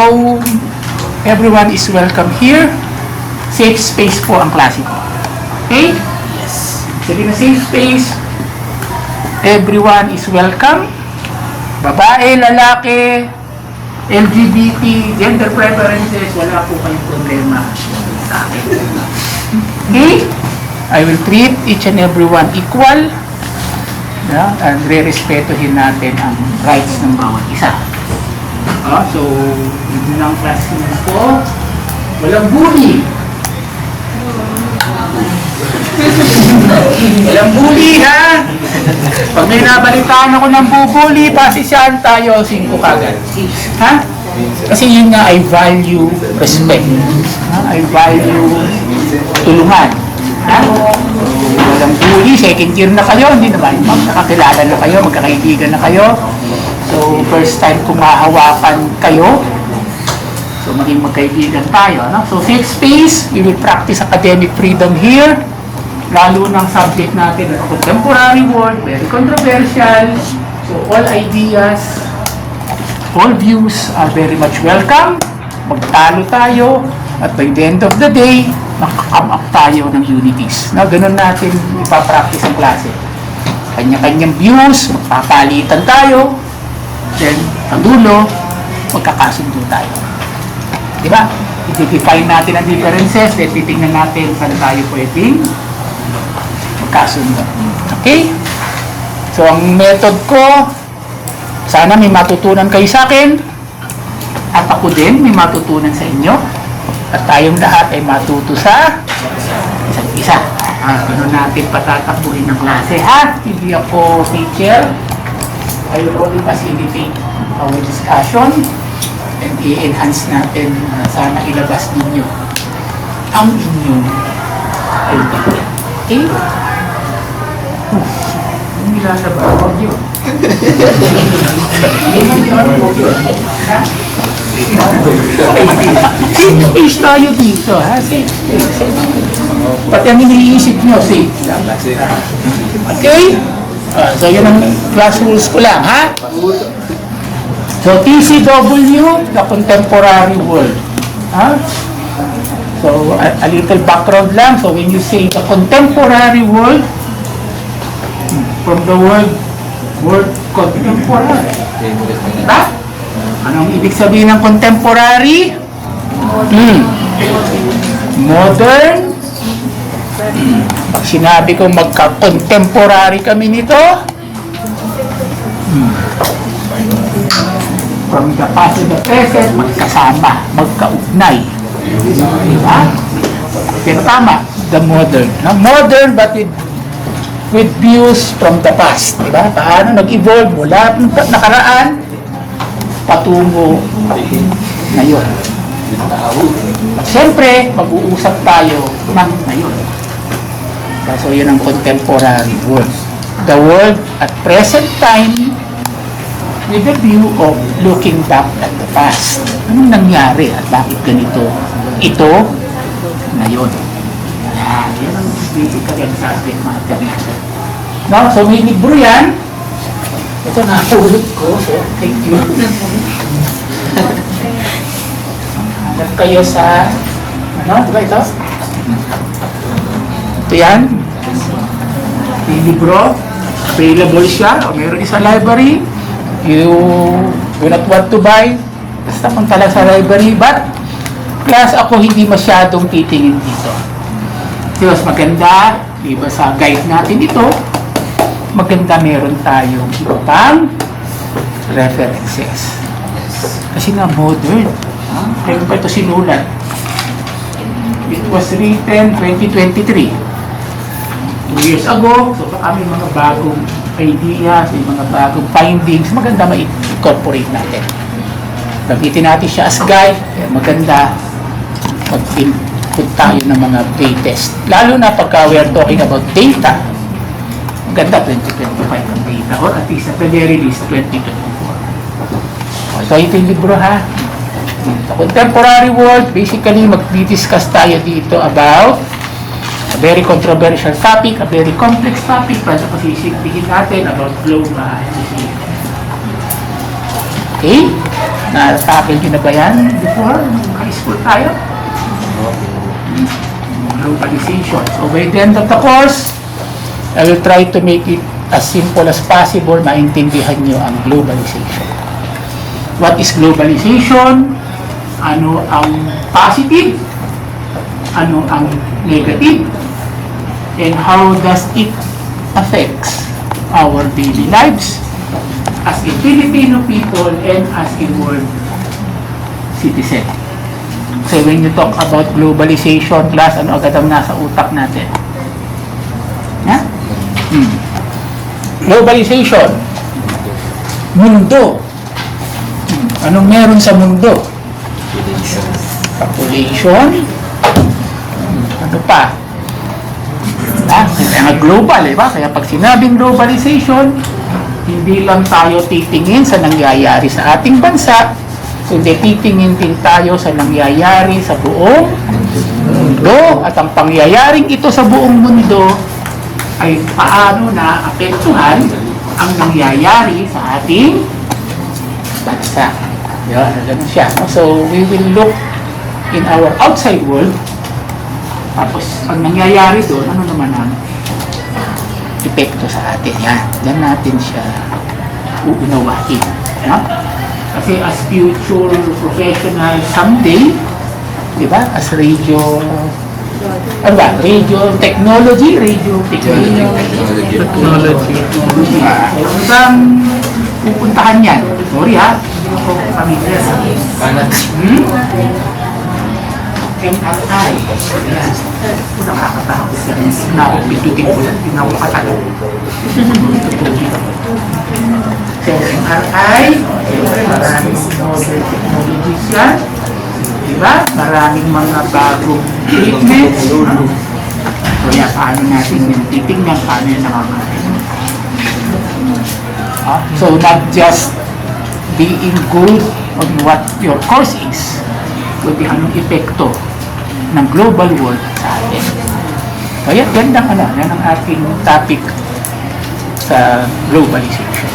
everyone is welcome here. Safe space po ang klase ko. Okay? Yes. Sabi na safe space. Everyone is welcome. Babae, lalaki, LGBT, gender preferences, wala po kayong problema sa akin. Okay? I will treat each and everyone equal. Yeah, and re-respetohin natin ang rights ng bawat isa. So, yun na ang class ko. Walang bully. Walang bully, ha? Pag may nabalitaan ako ng bubuli, pasisyahan tayo, 5 kagad. Ha? Kasi yun nga, I value respect. Ha? I value tulungan. Ha? Walang bully, second year na kayo, hindi naman. Nakakilala na kayo, magkakaibigan na kayo. So, first time kung mahawakan kayo, so maging magkaibigan tayo. No? So, safe space, we will practice academic freedom here. Lalo ng subject natin, contemporary world, very controversial. So, all ideas, all views are very much welcome. Magtalo tayo, at by the end of the day, makakam up tayo ng unities. No? Ganun natin ipapractice ang klase. Kanya-kanyang views, magpapalitan tayo, then, sa dulo, magkakasundo tayo. Diba? I-define natin ang differences, then titingnan natin saan tayo pwedeng magkasundo. Okay? So, ang method ko, sana may matutunan kayo sa akin, at ako din may matutunan sa inyo, at tayong lahat ay matuto sa isa't isa. Ganun natin patatakbuhin ng klase, ha? Hindi ako teacher. I will only facilitate our discussion and i-enhance natin, sana ilabas ninyo ang inyong idea. Okay? Yung nilalabas, huwag yun. Safe space tayo dito, ha? Safe space. Pati ang iniisip nyo, safe. Okay? So, yun ang class rules ko lang, ha? So, TCW, the contemporary world. Ha? So, a little background lang. So, when you say the contemporary world, from the word contemporary. Ha? Anong ibig sabihin ng contemporary? Modern. Pag sinabi ko magka-contemporary kami nito, from the past to the present, magkasama, magkaugnay. Diba? Pero tama, the modern. Modern but with views from the past. Diba? Paano nag-evolve mula nakaraan patungo ngayon. At siyempre, mag-uusap tayo ng ngayon. So, yun ang contemporary world. The world at present time with the view of looking back at the past. Anong nangyari at bakit ganito? Ito, ngayon. Yan ang basically ang subject matter natin. No? So, may libro yan. Ito nakahulog ko. So, thank you. Hanap kayo sa, ano? Diba ito? Ito yan. May libro. Available siya. O meron sa library. You do not want to buy. Basta punta lang sa library. But, class ako hindi masyadong titingin dito. Kasi mas maganda, diba sa guide natin ito, maganda meron tayong ibang references. Kasi nga modern. Kaya ko ito sinulat. It was written 2023. 2 years ago, so baka may mga bagong ideas, may mga bagong findings, maganda ma-incorporate natin. Gamitin natin siya as guide, kaya maganda mag-input tayo ng mga latest. Lalo na pagka we are talking about data, maganda 2025 ang data, or at least at the very least 2024. So ito yung libro, ha? The contemporary world, basically mag-discuss tayo dito about a very controversial topic, a very complex topic, para pasisigbihin natin about globalization. Okay? Na-tackle nyo na ba yan before? High school tayo? Globalization. So by the end of the course, I will try to make it as simple as possible, maintindihan nyo ang globalization. What is globalization? Ano ang positive? Ano ang negative? And how does it affects our daily lives as a Filipino people and as a world citizen? So when you talk about globalization, class, ano agad ang nasa utak natin? Ha? Globalization. Mundo. Anong meron sa mundo? Population. Ano pa? Kaya nga global, ba? Kaya pag sinabing globalization, hindi lang tayo titingin sa nangyayari sa ating bansa, kundi titingin din tayo sa nangyayari sa buong mundo. At ang pangyayaring ito sa buong mundo ay paano naapektuhan ang nangyayari sa ating bansa. Yan, ganun siya. No? So, we will look in our outside world. Tapos, ang nangyayari doon, ano naman ang epekto sa atin. Yan. Diyan natin siya uunawain. No? Kasi as future professional someday, di ba? As radio, ano ba? Radio technology. Saan pupuntahan yan? Sorry ha. Hindi ako pamilya sa MRI. Yan. Nakakatakot yan. Nakapitutin ko yan. Hindi na ako makatalog. So, MRI, maraming novel technologies yan. Diba? Maraming mga bagong treatments. So, yan, paano natin yung titingnan, paano yung nakakain. So, not just being good on what your course is, kundi anong epekto ng global world sa atin. So, yan ang ating topic sa globalization.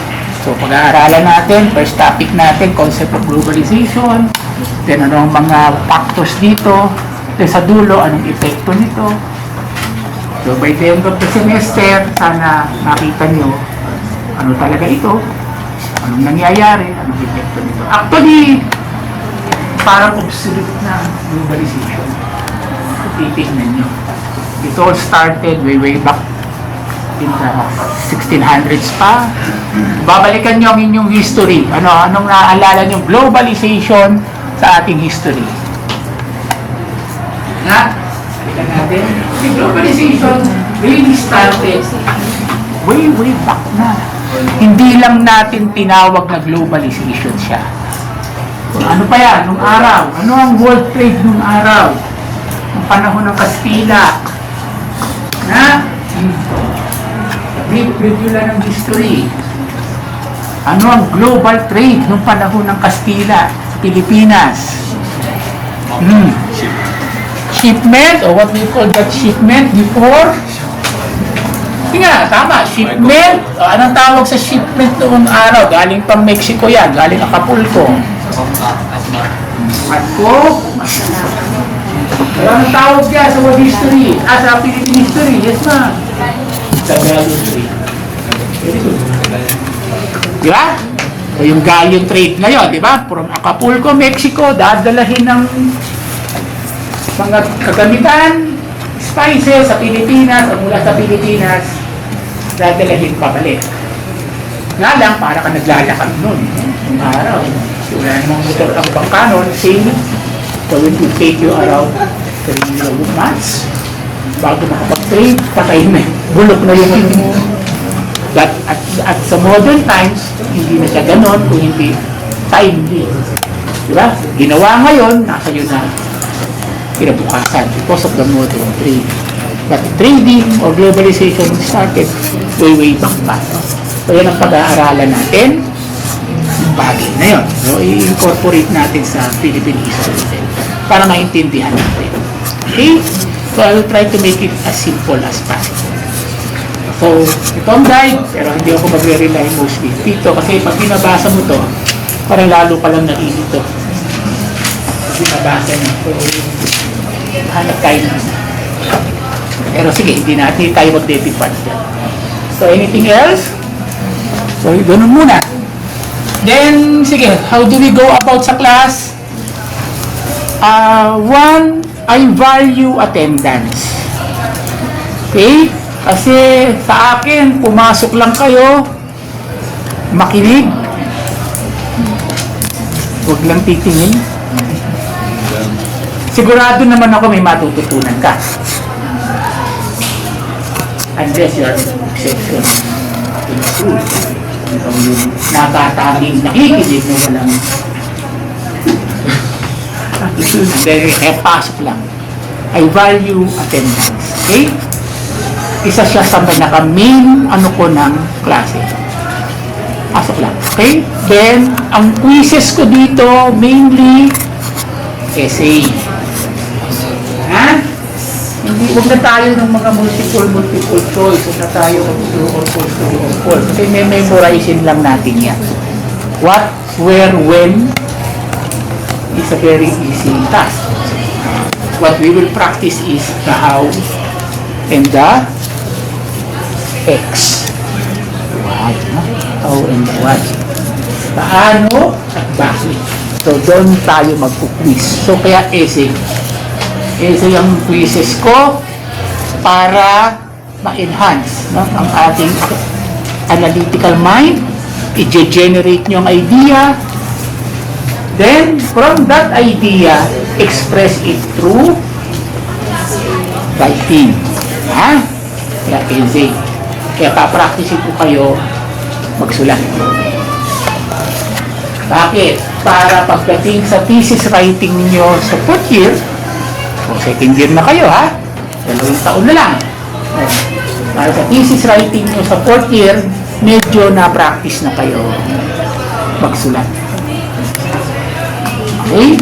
So, pag-aaralan natin, first topic natin, concept of globalization, then ano ang mga factors dito, then sa dulo, anong epekto nito. So, by the end of the semester, sana makita nyo ano talaga ito, anong nangyayari, anong epekto nito. Actually, parang obsolete na globalization. So, titignan nyo. It all started way back in the 1600s pa. Babalikan nyo ang inyong history. Anong naaalala nyo? Globalization sa ating history. Balikan natin. The globalization really started way back na. Hindi lang natin tinawag na globalization siya. Ano pa yan? Nung araw. Ano ang world trade nung araw? Nung panahon ng Kastila. Review lang ng history. Ano ang global trade nung panahon ng Kastila sa Pilipinas? Shipment, or what we call that shipment before? Nga, tama, shipment. Anong tawag sa shipment noong araw? Galing pang Mexico yan, galing Acapulco. Marco? Anong tawag yan sa world history? Sa Philippine history, yes ma'am. Galleon trade. Di ba? O yung galleon trade ngayon, di ba? From Acapulco, Mexico, dadalahin ng mga kagamitan, spices sa Pilipinas, o mula sa Pilipinas, dadalahin pabalik. Nga lang, para ka naglalakad nun. Yung araw. Wala namang motor ang bangka nun, same. So it will take you around 3 months. Bago makapag-trade, patay na. Bulok na yung mo. At sa modern times, hindi na siya ganon kung hindi timely. Diba? Ginawa ngayon, nasa yun na kinabukasan because of the modern trade. But trading or globalization started way back pa. So yan ang pag-aaralan natin. Yung bagay na yun. So i-incorporate natin sa Philippine history para maintindihan natin. Okay? So I will try to make it as simple as possible. So, ito ang guide, pero hindi ako magre-rely mostly dito kasi pag binabasa mo to, parang lalo pa lang nalilito. Pag binabasa niyo. So, hanap tayo na. Pero sige, hindi tayo mag-depipad dyan. So, anything else? So, ganun muna. Then, sige, how do we go about sa class? One, I value attendance. Okay? Kasi sa akin, pumasok lang kayo, makinig, huwag lang titingin. Sigurado naman ako may matututunan ka. unless you're exception in school. So, yung nakataming nakikinig na walang then, pasok lang. I value attendance. Okay? Isa siya sa pinaka-main ko ng klase. Pasok lang. Okay? Then, ang quizzes ko dito, mainly, essay. Ha? Hindi, huwag na tayo ng mga multiple choice. Huwag na tayo ng true or false. Kasi may memorizing lang natin yan. What, where, when, is a very easy task. What we will practice is the how and the X. Why? How and the why. Paano at bakit. So, doon tayo magpo-quiz. So, kaya essay. Essay ang quizzes ko para ma-enhance ang ating analytical mind. I-generate nyo ang idea. Then, from that idea, express it through writing. Ha? Kaya essay. Kaya papractice ko kayo magsulat. Bakit? Para pagdating sa thesis writing niyo sa 4th year, o 2nd year na kayo ha, 2 taon na lang. Para sa thesis writing niyo sa 4th year, medyo na-practice na kayo magsulat. Okay?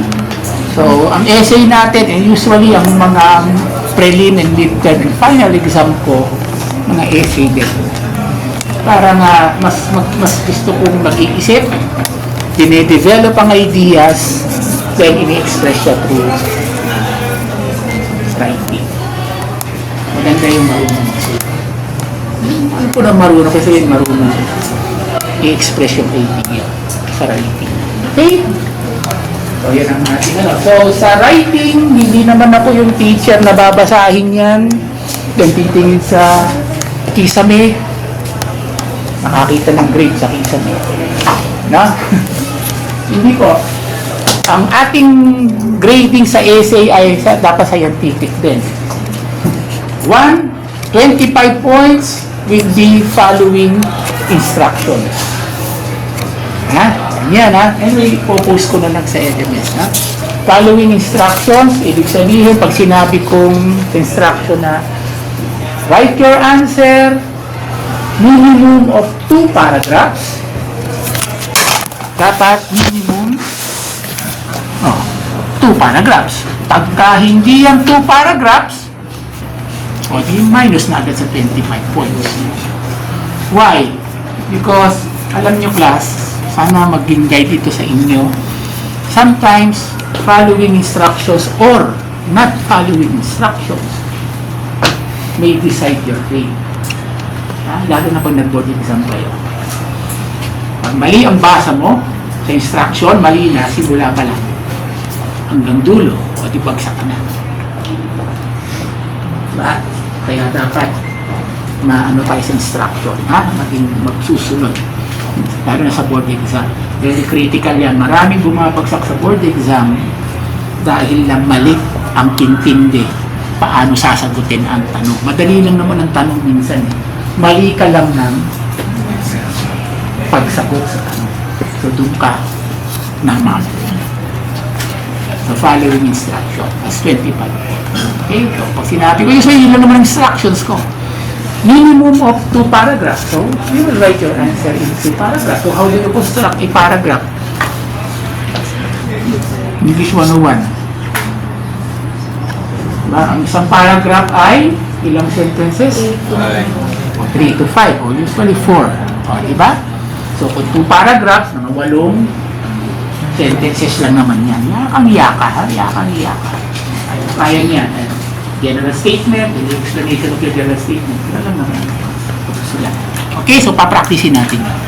So, ang essay natin, and usually ang mga prelim and midterm and final exam ko, mga essay din. Para nga mas gusto kong mag-iisip, dine-develop ang ideas, then ini-express siya through writing. Maganda yung marunong magsulat. Hindi po na marunong kasi marunong i-express yung idea sa writing. Okay? So, yan ang ating So, sa writing, hindi naman ako yung teacher na babasahin yan. Then, titingin sa kisame. Nakakita ng grade sa kisame. Na? Hindi po. Ang ating grading sa essay ay dapat scientific din. 25 points with the following instructions. Ha? Yan ha. Anyway, post ko na lang sa LMS ha. Following instructions, ibig sabihin, pag sinabi kong instruction na write your answer, minimum of 2 paragraphs. Dapat minimum 2 paragraphs. Pagka hindi yan 2 paragraphs, o di minus na agad sa 25 points. Why? Because, alam nyo class, sana maging guide ito sa inyo. Sometimes, following instructions or not following instructions may decide your fate. Lalo na pag nag-board exam kayo. Pag mali ang basa mo sa instruction, mali na, simula pa lang hanggang dulo, o di bagsak ka na. Diba? Kaya dapat maano tayo sa instruction, ha? Maging magsusunod. Lalo na sa board exam. Very critical yan. Maraming bumabagsak sa board exam dahil lang mali ang intindi paano sasagutin ang tanong. Madali lang naman ang tanong minsan. Mali ka lang ng pagsagot sa tanong. So, doon ka naman. So, following instruction as 25. Okay? So, pag sinabi ko, so yun lang naman ang instructions ko. Minimum of 2 paragraphs. So, you will write your answer in 2 paragraphs. So, how do you construct a paragraph? English 101. Diba? Ang isang paragraph ay ilang sentences? 3 to 5. O, usually 4. O, diba? So, kung 2 paragraphs, mga 8 sentences lang naman yan. Yakang yaka, ha? Yakang yaka. Kaya niyan. General statement, the explanation of your general statement. Wala lang naman. Okay, so papracticein natin yun.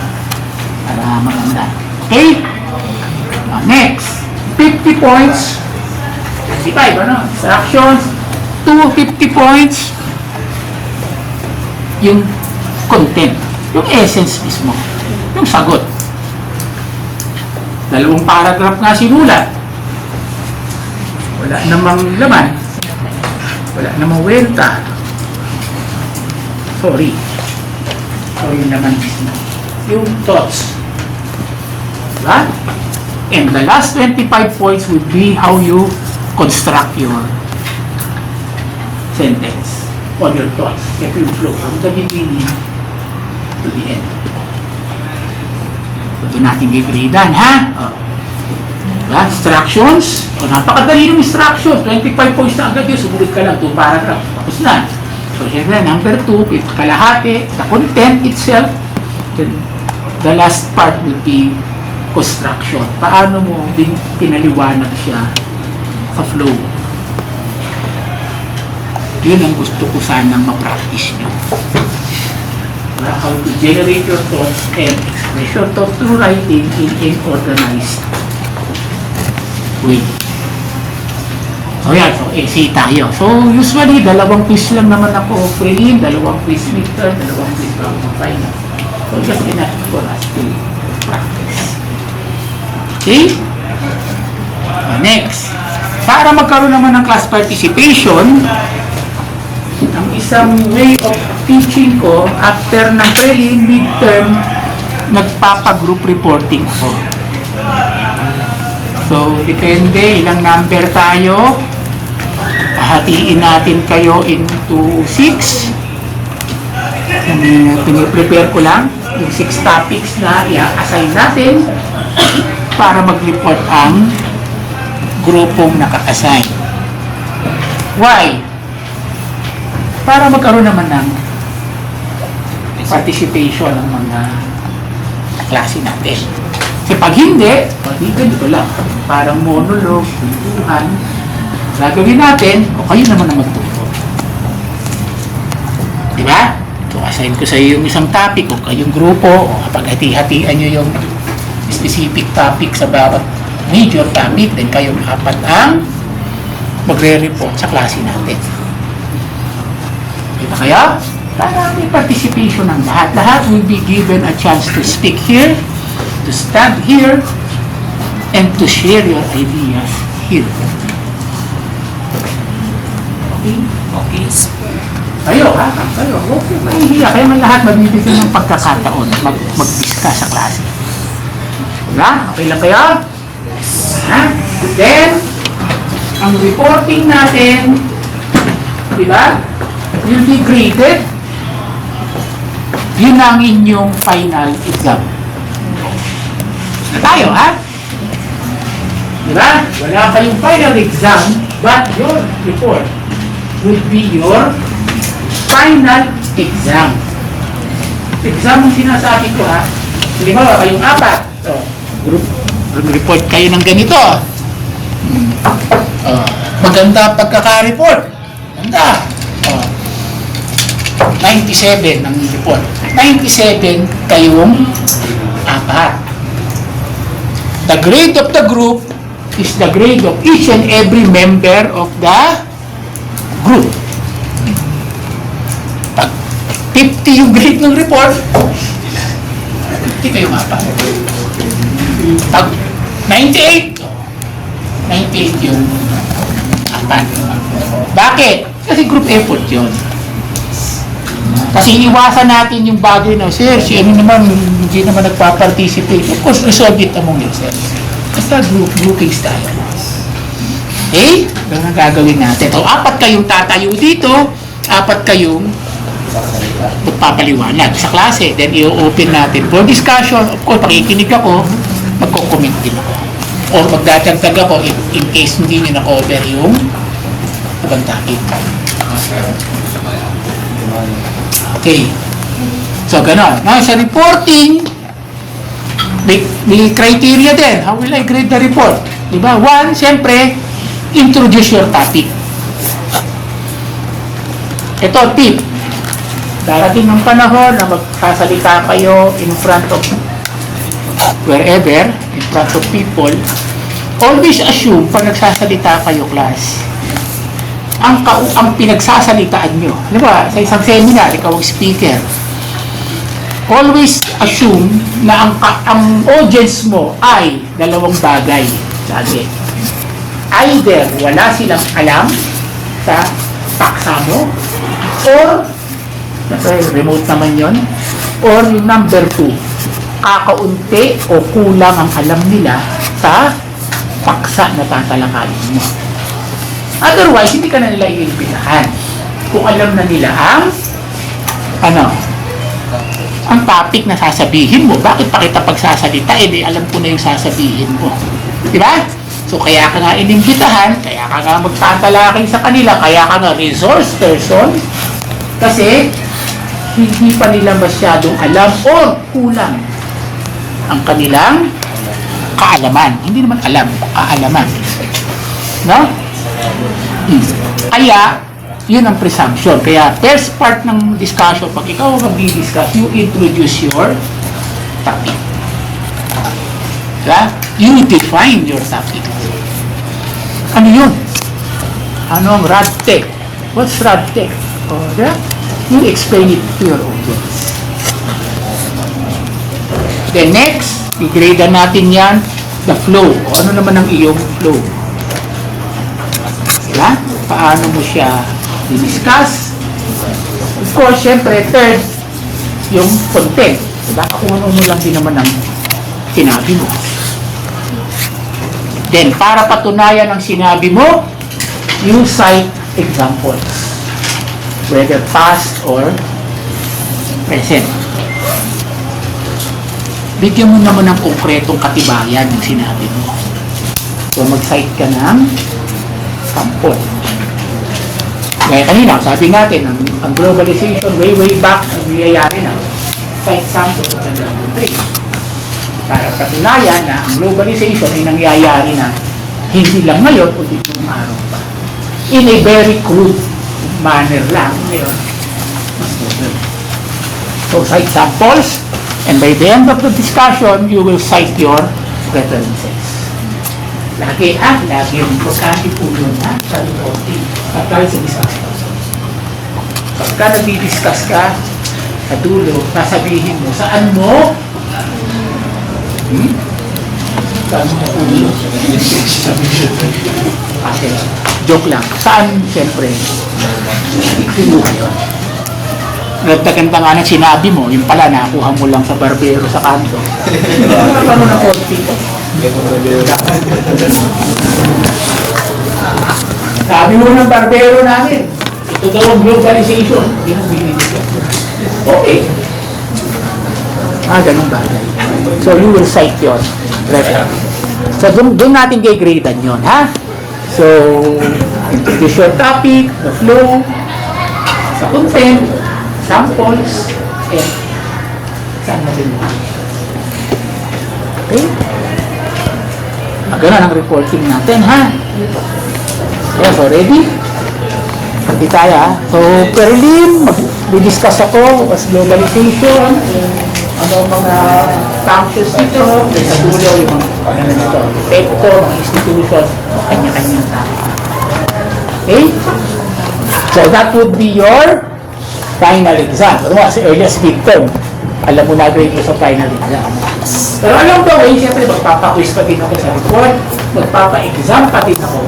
Para maganda. Okay? Next, 50 points. 55, ano? Instructions. 250 points. Yung content. Yung essence mismo. Yung sagot. 2 paragraph nga sinulat. Wala namang laman. Wala namang wenta. Sorry naman. Yung thoughts. Diba? And the last 25 points would be how you construct your sentence on your thoughts. If you flow from the beginning to the end. Ito natin gigradean, ha? Diba? Instructions. Napakadali yung instructions. 25 points na agad yun. Sumunod ka lang. 2 paragraph. Tapos na. So, syempre, number 2, kalahati, the content itself. Then, the last part would be construction. Paano mo din pinaliwanag siya sa flow. Yun ang gusto ko sanang ma-practice nyo. How to generate your thoughts and express your thoughts through writing in an organized way. So yan, so essay tayo. So usually, 2 quiz lang naman ako offering, 2 quiz midterm, 2 quiz bago mag-final. So just enough for us to practice. Okay? Next, para magkaroon naman ng class participation, ang isang way of teaching ko, after ng prelim, midterm, nagpapa-group reporting ako. So, depende, ilang number tayo. Hatiin natin kayo into 6. Piniprepare ko lang yung 6 topics na i-assign natin para mag-report ang grupong naka-assign. Why? Para magkaroon naman ng participation ng mga klase natin. Kasi pag hindi, ganito lang. Parang monologue, tuntuhan. Gagawin natin, o kayo naman ang magturo. Diba? So, assign ko sa iyo yung isang topic, o kayong grupo, o paghati-hatian nyo yung specific topic sa bawat major topic, then kayong 4 ang magre-report sa klase natin. Diba kaya? Para may participation ng lahat. Lahat will be given a chance to speak here, to stand here, and to share your ideas here. Okay? Okay. Kayo, ha? Kayo. Okay. Mahihiya. Kaya man lahat magbibigyan ng pagkakataon mag-discuss sa klase. Diba? Okay lang kayo? Ha? Then, ang reporting natin, diba? Will be graded. Yun ang inyong final exam. Na tayo, ha? Diba? Wala kayong final exam, but your report will be your final exam. Exam ang sinasabi ko, ha? Hindi ba, kayong 4. So, group report kayo ng ganito. Maganda pagkaka-report. Maganda. 97 ang report. 97 kayong 4. The grade of the group is the grade of each and every member of the group. Pag 50 yung grade ng report, 50 kayong 4. Pag 98, 98 yung 4. Bakit? Kasi group effort yun. Kasi iwasan natin yung bagay na, sir, si ano naman, hindi naman nagpa-participate. Of course, resolve it among yourselves. Basta groupings tayo. Okay? Ganun ang gagawin natin. So, 4 kayong tatayo dito, 4 kayong magpapaliwanag sa klase. Then, i-open natin for discussion. Of course, pakikinig ako, magko-comment din ako. Or magdadagdag ako in case hindi nyo na-cover yung ibang topic. Okay. So, gano'n. Now, sa reporting, may criteria din. How will I grade the report? Diba? 1, siyempre, introduce your topic. Ito, tip. Darating ng panahon na magsasalita kayo in front of wherever, in front of people, always assume pag nagsasalita kayo, class, ang pinagsasalitaan nyo. Ano ba? Sa isang seminar, ikaw ang speaker. Always assume na ang audience mo ay 2 bagay. Sabi, either wala silang alam sa paksa mo or Siyempre, remote naman yon. Or yung number 2, kakaunti o kulang ang alam nila sa paksa na tatalakayin mo. Otherwise, hindi ka na nila iimbitahan. Kung alam na nila ang topic na sasabihin mo, bakit pa kita pagsasalita? Di alam ko na yung sasabihin mo. Di ba? So, kaya ka nga inimbitahan, kaya ka nga magtatalakay sa kanila, kaya ka nga resource person, kasi hindi pa nila masyadong alam o kulang ang kanilang kaalaman. Hindi naman alam, kaalaman. No? Kaya, yun ang presumption. Kaya, first part ng discussion, pag ikaw mag-discuss, you introduce your topic. Diba? You define your topic. Ano yun? Ano ang RADTech? What's RADTech? Diba? You explain it to your audience. Then next, i-grade natin yan, the flow. O ano naman ang iyong flow? Diba? Paano mo siya i-discuss? Of course, syempre, third, yung content. Diba? Kung ano lang din naman ang sinabi mo. Then, para patunayan ang sinabi mo, you cite examples. Whether past or present. Bigyan mo naman ng konkretong katibayan ng sinabi mo. So, mag-cite ka ng sample. Gaya kanina, sabi natin, ang globalization way back, nangyayari na. Cite sample sa example 3. Para patunayan na ang globalization ay nangyayari na hindi lang ngayon, kundi itong araw pa. In a very crude manner lang. Ngayon, mas modern. So, cite samples, and by the end of the discussion, you will cite your references. Lagi yung importante po yun, sa reporting. At tayo sa discussion. Pagka nag-discuss ka, sa dulo, sasabihin mo, saan mo kasi, joke lang. Saan, siyempre, kinuha yun. Nagtaganda nga ng sinabi mo, yung pala, nakuha mo lang sa barbero sa kanto. Ano na konti? Sabi mo ng barbero namin, ito daw ang globalization. Okay. Ganun bagay. So, you will cite your reference. So, doon natin i-gradean yun, ha? So, introduce your topic, the flow, sa content, samples, and saan natin mo. Okay? Ganun ang reporting natin, ha? Yeah, so ready? Hindi tayo, ha? So, prelim, mag-discuss ako, was globalization, ano mga functions nito, sa dulo yung epekto, mga institutions, kanya-kanyang tao. Okay? So that would be your final exam. Ano nga, si earliest midterm, alam mo na grade mo sa final exam. Pero along the way, siyempre magpapa-quiz pa din ako sa report, magpapa-exam pa din ako.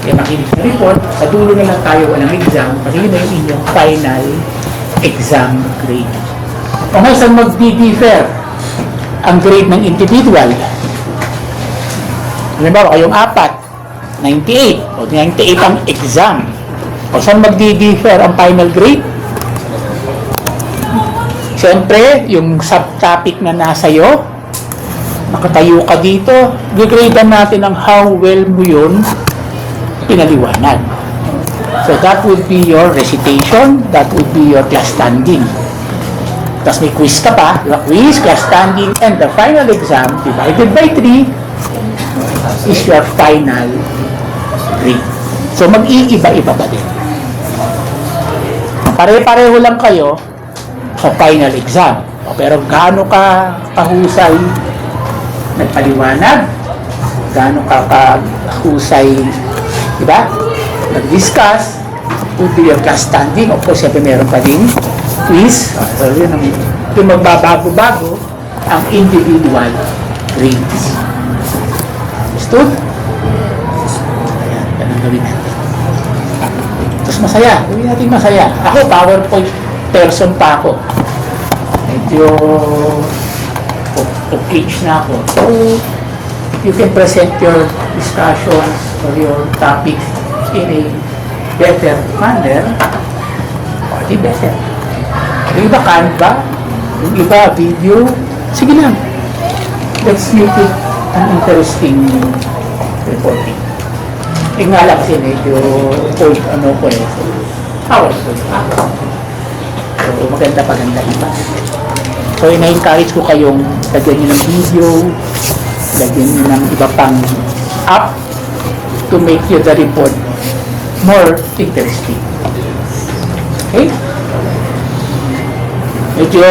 Kaya makinig sa report, sa dulo na lang tayo walang exam, kasi yun na yung inyong final exam grade. O ngayon, saan mag-differ ang grade ng individual? Halimbawa, kayong 4, 98, o 98 ang exam. O saan mag-differ ang final grade? Siyempre, yung subtopic na nasa iyo, nakatayo ka dito, gigradean natin ang how well mo yun pinaliwanag. So that would be your recitation, that would be your class standing. Tapos may quiz ka pa, the quiz, class standing, and the final exam divided by 3 is your final grade. So mag-iiba-iba pa din. Pare-pareho lang kayo sa final exam. Pero gaano ka kahusay nagpaliwanag, gaano ka kahusay, diba? Nag-discuss, would be your class standing. Of course, siyempre meron pa din quiz. So, yun yung magbabago-bago ang individual grades. Understood? Ayan, ganun gawin natin. So, Tapos masaya. Gawin natin masaya. Ako, PowerPoint person pa ako. Medyo of age na ako. So, you can present your discussions or your topics in a better manner, or di better. Yung iba Canva, yung iba video, sige lang. Let's make it an interesting reporting. Nga lang kasi medyo old ano ko eh. Powerful ako. So, maganda iba. So, ina-encourage ko kayong lagyan nyo ng video, lagyan nyo ng iba pang app to make you the report more interesting. Okay? Medyo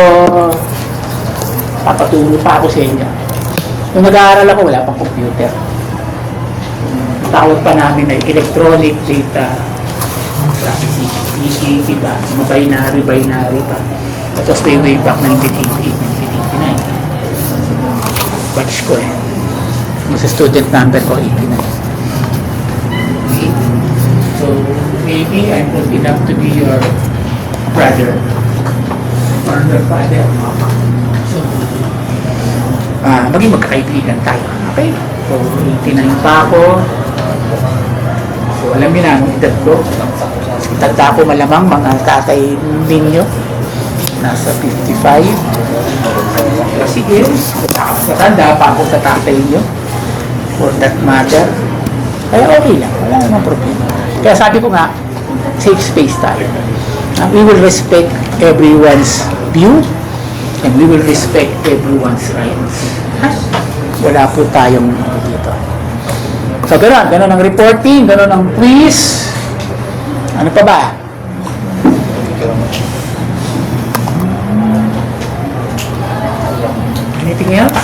papatulong pa ako sa inyo. Nung nag-aaral ako, wala pang computer. Tawag pa namin ay electronic data processing. ECP ba? Mga binary pa. That was way back 1988, 1989. Batch ko eh. Yung sa student number ko, 89. Okay. So, maybe I'm good enough to be your brother or your father. So, maging magkakaibigan tayo. Okay? So, 89 pa ako. So, alam niyo na, ang edad ko. Tanda ko malamang mga tatay ninyo. Nasa 55. Pero sige, matanda pa ako sa tatay niyo. For that matter. Kaya okay lang, wala namang problema. Kaya sabi ko nga, safe space tayo. We will respect everyone's view and we will respect everyone's rights. Wala po tayong dito. So, gano'n ang reporting, gano'n ang quiz. Ano pa ba? Anything else?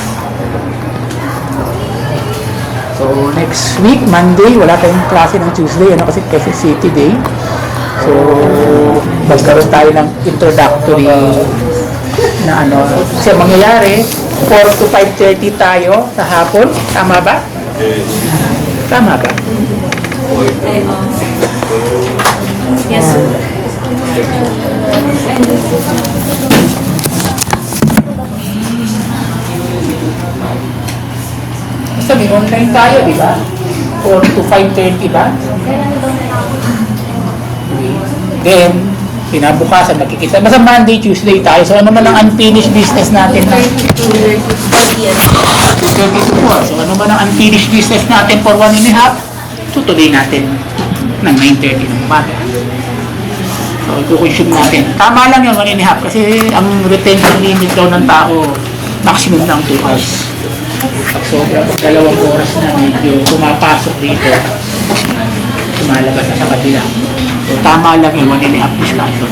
So, next week, Monday, wala tayong klase ng Tuesday, ano kasi City Day. So, magkaroon tayo ng introductory na ano. Kasi mangyayari, 4 to 5:30 tayo sa hapon. Tama ba? Tama ba? Yes. Sabi, online tayo, di ba? 4 to 5:30 ba? Then, kinabukasan, nakikita. Basta Monday, Tuesday tayo. So, ano man ang unfinished business natin na? 2:30 to 4. So, ano man ang unfinished business natin for 1.5? Tutuloy natin ng 9:30 ng umaga. So, i-consume natin. Tama lang yung 1.5 kasi ang retention limit daw ng tao, maximum lang 2 hours. So, pag 2 oras na medyo pumapasok dito, lumalabas na sa kabila. So, tama lang yung 1.5 discussion.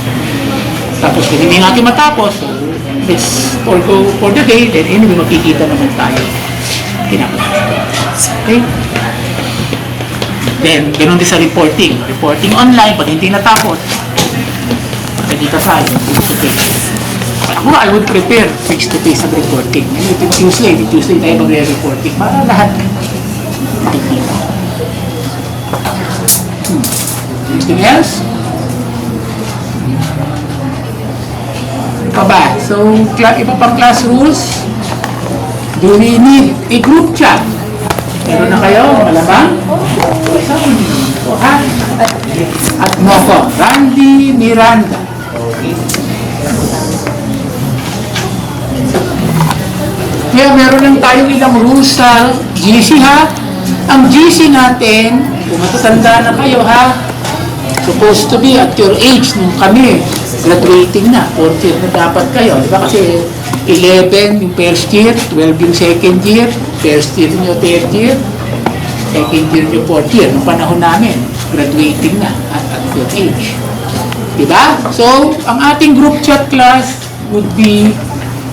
Tapos, kung hindi natin matapos, so, let's go for the day, then anyway, makikita naman tayo. Okay? Then, ganoon din sa reporting. Reporting online, pag hindi natapos, makikita tayo, face-to-face. Ako, I would prepare face-to-face ang reporting. Tuesday tayo magre-reporting. Para lahat makikita. Anything else? Ba? So, iba pang class rules. Do we need a group chat? Meron na kayo? Malamang? So, ha? At mo ko, Randy Miranda. Kaya meron lang tayong ilang rules sa GC, ha? Ang GC natin, kung matatanda na kayo, ha? Supposed to be at your age nung kami graduating na, 4th year na dapat kayo. Diba kasi 11 yung first year, 12 yung second year, first year yung third year, second year yung fourth year. Nung panahon namin, graduating na at your age. Diba? So, ang ating group chat class would be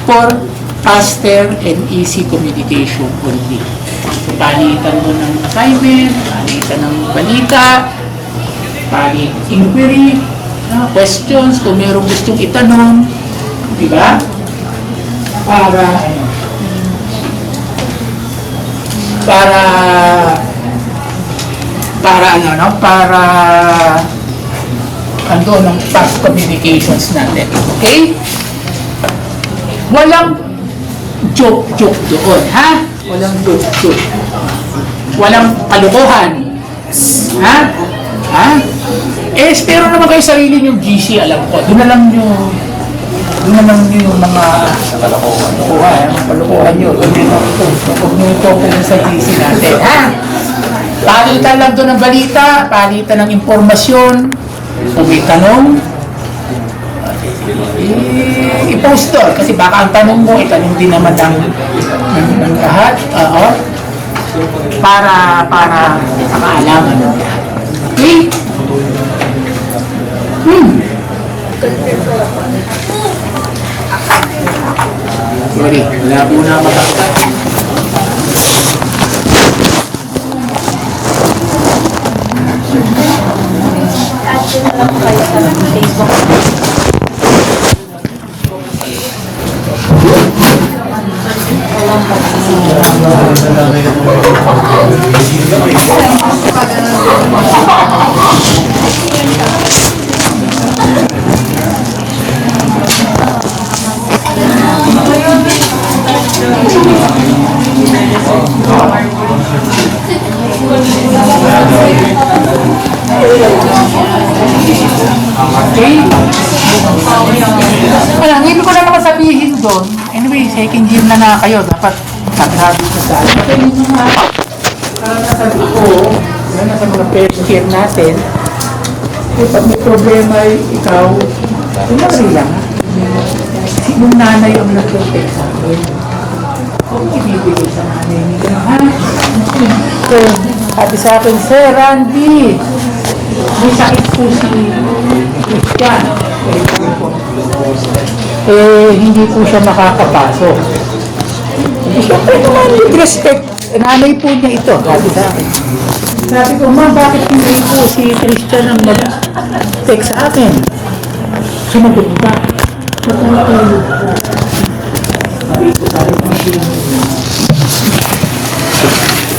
for faster and easy communication only. So, palitan mo ng assignment, palitan ng balita, palit inquiry, questions, kung mayroong gustong itanong, diba? Para Ando ng past communications natin. Okay? Walang joke-joke doon, ha? Walang joke-joke. Walang kalokohan. Ha? Ha? Pero naman kayo sarili nyo GC, alam ko. Doon na lang nyo yung mga kalokohan nyo. Huwag nyo i-focus sa GC natin, ha? Palitan lang doon ng balita, palitan ng impormasyon. Kung may tanong, i-post doon. Kasi baka ang tanong mo, itanong din naman ng lahat. Para makaalaman mo. Okay? Sorry, wala po na makakita. Okay? Wala, hindi ko na naman sabihin doon. Anyway, second year na kayo. Dapat sabi ko sa akin. Kasi yung mga sabi ko, na sa mga first year natin, pag may problema ikaw, tumari lang. Kasi yung nanay ang nag-protect sa akin. Kung ibibigay sa nanay nila, ha? So, sabi sa akin, Sir Randy, may sakit po si Christian. Hindi po siya makakapasok. Siyempre naman, with respect, nanay po niya ito, sabi sa akin. Sabi ko, Ma, bakit hindi po si Christian ang mag-text sa akin? Sumagot ba? Matulog po.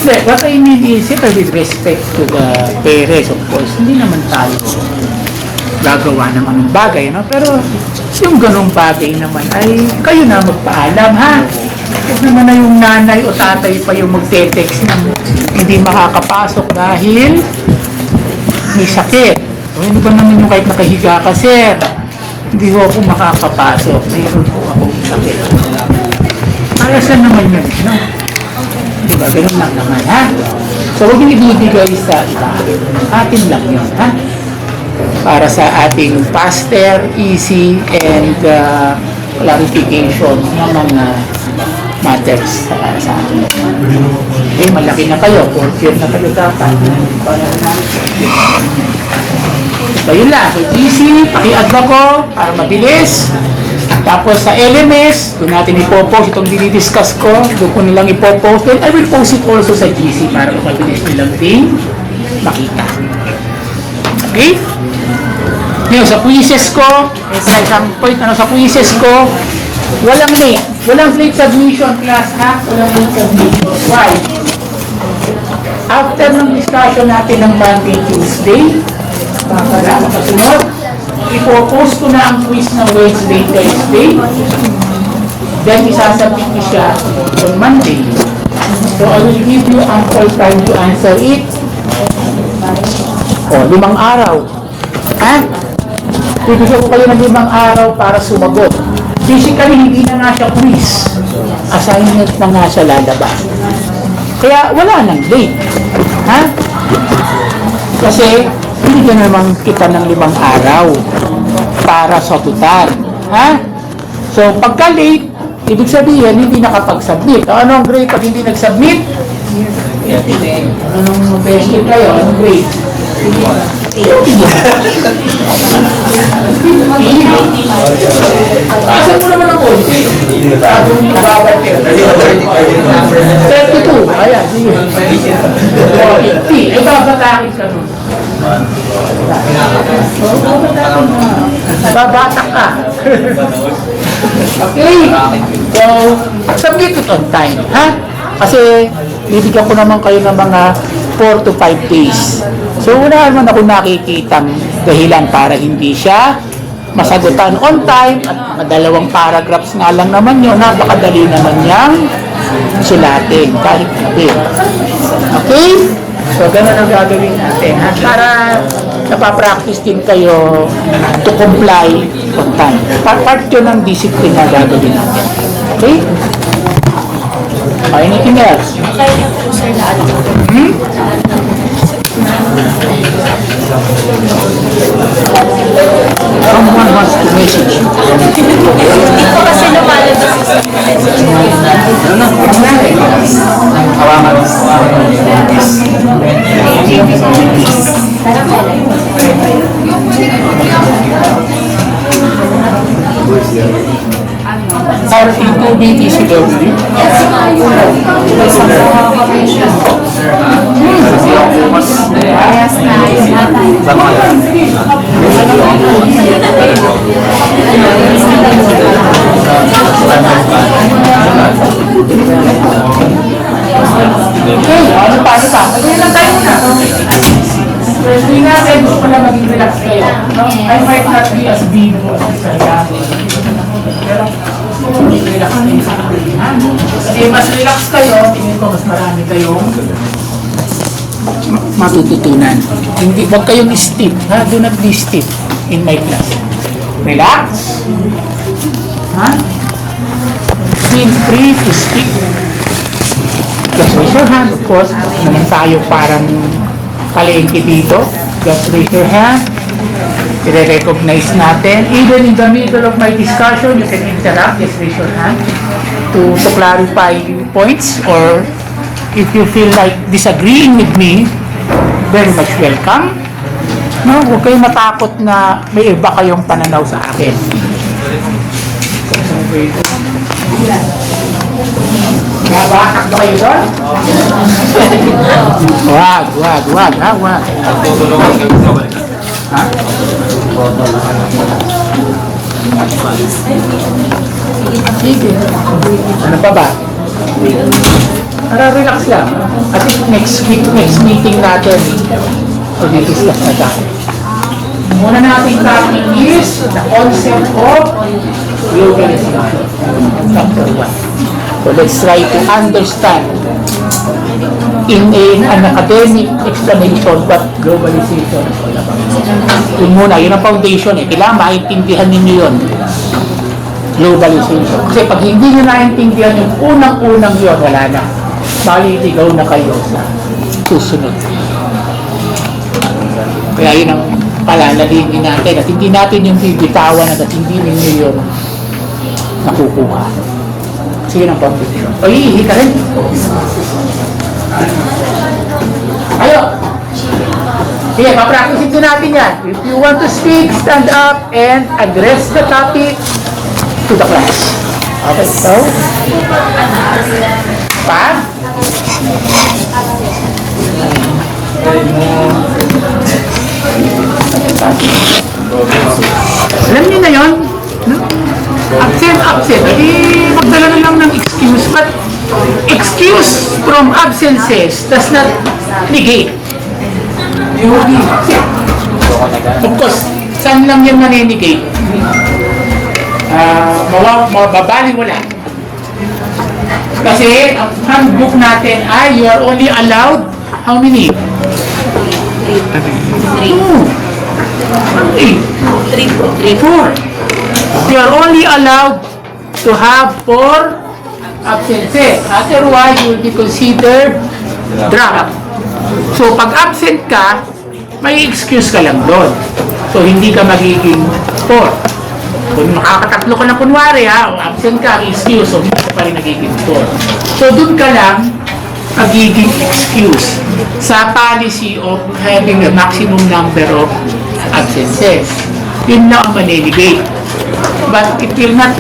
What I mean is, with respect to the parents, of course, hindi naman tayo gagawa ng anong bagay, no? Pero yung ganong bagay naman ay kayo na magpaalam, ha? Huwag naman na yung nanay o tatay pa yung magte-text na hindi makakapasok dahil may sakit. O hindi ba naman yung kahit nakahiga ka, sir? Hindi ko ako makakapasok. Mayroon po akong sakit. Para saan naman yun, no? Diba, ganun lang naman, ha? So, huwag yung ibibigay sa iba. Atin lang yun, ha? Para sa ating faster, easy, and clarification ng mga matters para sa atin. Okay, malaki na kayo. 4th year na kayo dapat. So, yun lang. So, easy, paki-adva ko para mabilis. Tapos sa LMS, doon natin ipopost itong dinidiscuss ko. Doon ko nilang ipopost. Then I will post it also sa GC para mabilis nilang din makita. Okay? Ngayon, sa quizzes ko, sa isang point sa quizzes ko, walang late. Walang late submission class, ha? Walang late submission. Why? After ng discussion natin ng Monday, Tuesday, para makasunod, ipopost ko na ang quiz ng Wednesday, Thursday. Then, isasabit ko siya on Monday. So, I will give you ample time to answer it. O, 5 araw. Ha? Bibigyan ko kayo ng 5 araw para sumagot. Basically, hindi na nga siya quiz. Assignment na nga siya lalabas. Kaya, wala nang date. Ha? Kasi, hindi ka naman kita ng 5 araw para sagutan. Ha? So, pagka late, ibig sabihin, hindi nakapag-submit. Ano ang grade pag hindi nag-submit? Anong best grade kayo? Anong grade? Asan mo naman ang konti? 32. Ayan, sige. 50. Ay, babatakin ka nun. Babatak ka. Okay. So, submit it on time. Ha? Kasi, bibigyan ko naman kayo ng mga 4 to 5 days. So, wala naman ako nakikitang dahilan para hindi siya masagutan on time at madalawang paragraphs nga lang naman yun, napakadali naman niyang sulatin kahit gabi. Okay? So, ganun ang gagawin natin. Ha? Para napapractice din kayo to comply on time. Part yun ng discipline na gagawin natin. Okay? Anything else? Someone wants to message you. Hindi ko kasi lumalabas sa Or into BTCW? Okay, ano pa? Magiging lang tayo na. Hindi natin gusto na maging relax kayo. No? I might not be as big as saya. Pero, relax kayo sa akin. Kasi mas relax kayo, tingin ko mas marami kayong matututunan. Hindi, huwag kayong stiff. Ha? Do not be stiff in my class. Relax. Ha? Feel free to speak. Just raise your hand, of course. Naman tayo parang palengke dito. Just raise your hand. I-recognize natin. Even in the middle of my discussion, you can interact. Just raise your hand to clarify points, or if you feel like disagreeing with me, very much welcome. No, huwag kayong matakot na may iba kayong pananaw sa akin. Nabatak ba kayo doon? Wag, ha, wag. Ha? Sige. Ano pa ba? Relax lang. I think next meeting natin, i-discuss na tayo. Muna natin topic is the concept of globalization. Chapter 1. So let's try to understand in an academic explanation what globalization is all about. Yun muna, yun ang foundation eh. Kailangan maintindihan ninyo yun. Globalization. Kasi pag hindi nyo naintindihan yung unang-unang yun, wala na. Maliligaw na kayo sa susunod. Kaya yun ang palalalingin natin at hindi natin yung bibitawan at hindi ninyo yun nakukuha. Sige ng foundation. O, iihi ka rin. Ayo! Sige, papracticein ko natin yan. If you want to speak, stand up and address the topic to the class. Okay, so? Pa? Alam niyo na yun? No? Absent. Magdala na lang ng excuse. But excuse from absences does not negate. Of course, saan lang yan maninegate? Mababaliwala. Kasi ang handbook natin ay you are only allowed how many? 4. You are only allowed to have 4 absences. Otherwise, you will be considered dropped. So, pag absent ka, may excuse ka lang doon. So, hindi ka magiging 4. Kung makakatatlo ka na kunwari, absent ka, excuse, so hindi ka pa rin nagiging 4. So, doon ka lang magiging excuse sa policy of having a maximum number of absences. Yun lang ang maninegate. But it will not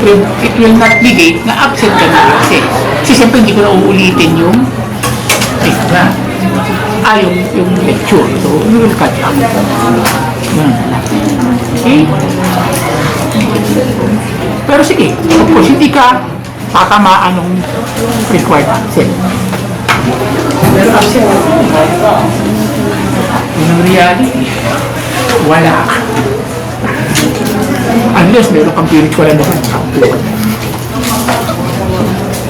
negate na absent ka na kasi. Kasi siyempre hindi ko na uulitin yung yung lecture. So, we will catch up. Okay? Pero sige, of course, hindi ka tatamaan ng required absent. Pero absent. Yun ang reality. Wala. Unless meron kang spiritual ano ka, nakapuan.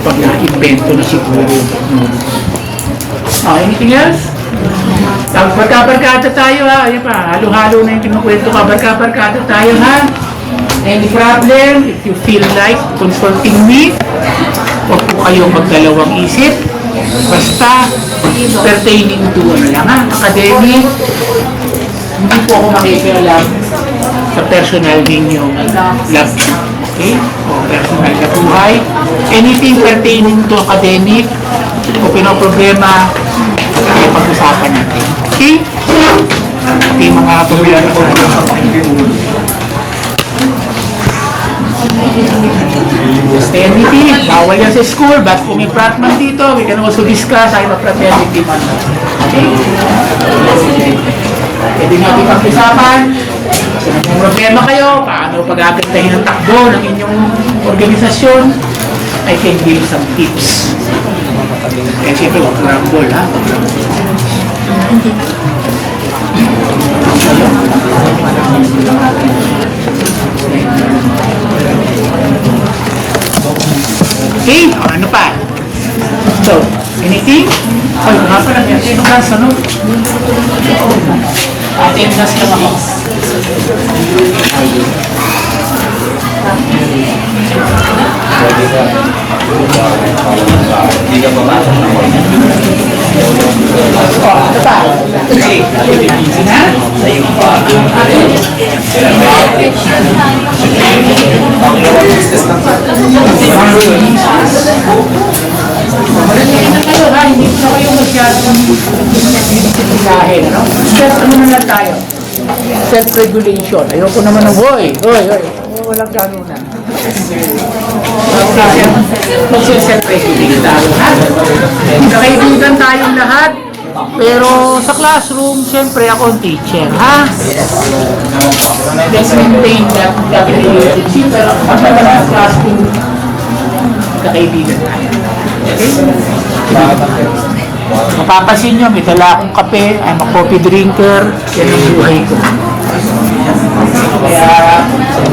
Pag na-invento na siguro. Anything else? Barka-barkada tayo ha. Ayan pa, halo-halo na yung kinukwento ka. Barka-barkada tayo ha. Any problem, if you feel like consulting me, huwag po kayong magdalawang isip. Basta, pertaining to ano lang ha, academic, hindi po ako makikialam sa personal ninyong love. Okay? O personal na buhay. Anything pertaining to academic, o pinoproblema, ay pag-usapan natin. Okay? Okay, mga problema ko. Fraternity, bawal yan sa school, but kung may fratman dito, we can also discuss, I'm a fraternity man. Okay? Pwede natin pag-usapan. Kung problema kayo, paano pag-agandahin ang takbo ng inyong organisasyon, I can give some tips. Kaya siyempre, huwag kurambol, ha? Okay, ano pa? So, anything? Ay, nga pa lang yan. Sino ka sa ano? Attendance lang ako. Hindi ka papasok na Ano pa? Hindi na kayo masyadong disiplinahin, no? Ano na lang tayo? Self-regulation. Ayoko naman ng, hoy. Walang ganunan. Mag-self-regulate tayo, ha? Magkakaibigan tayong lahat. Pero sa classroom, siyempre ako ang teacher, ha? Let's maintain that relationship. Pero pag naman sa classroom, magkakaibigan tayo. Okay? Mapapansin nyo, may dala akong kape, I'm a coffee drinker, yan ang buhay ko. Kaya,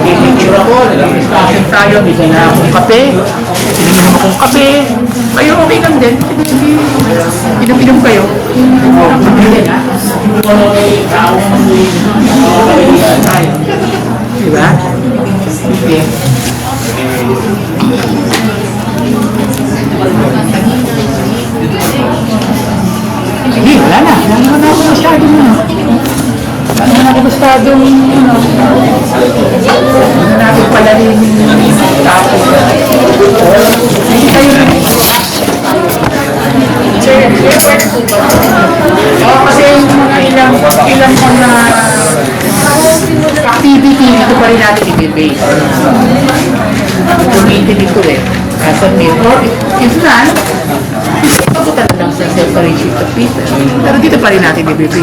pipicture ako, nag-discussion tayo, may dala akong kape, ininom akong kape, kayo okay lang din, inom-inom kayo. Hindi na, diba? Okay. Hindi, wala na. Wala naman ako masyadong wala natin pala rin yung tapos. Hindi tayo rin. Kasi yung mga ilang mga activity, ito pa rin natin i-base. Gamitin ito eh. As a mentor, if not, pagutan na lang sa separation of people. Pero dito pa rin natin i-base.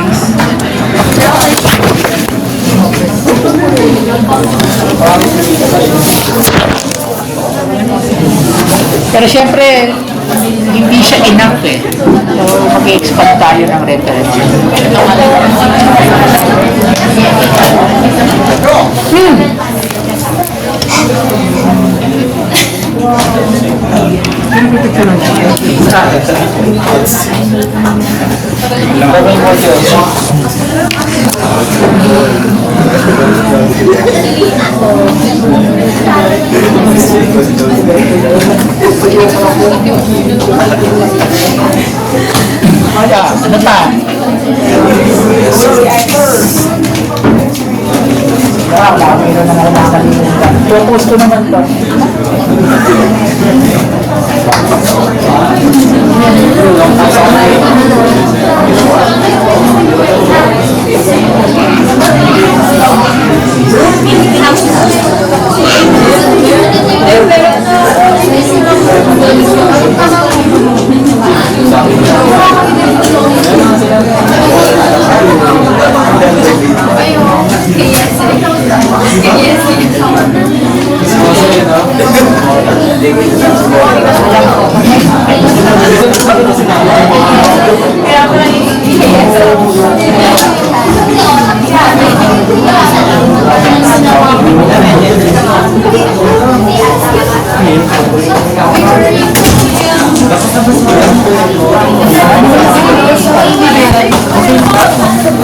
Pero syempre, hindi siya enough eh. So, mag-expand tayo ng reference. Ano pa? Focus ko naman to.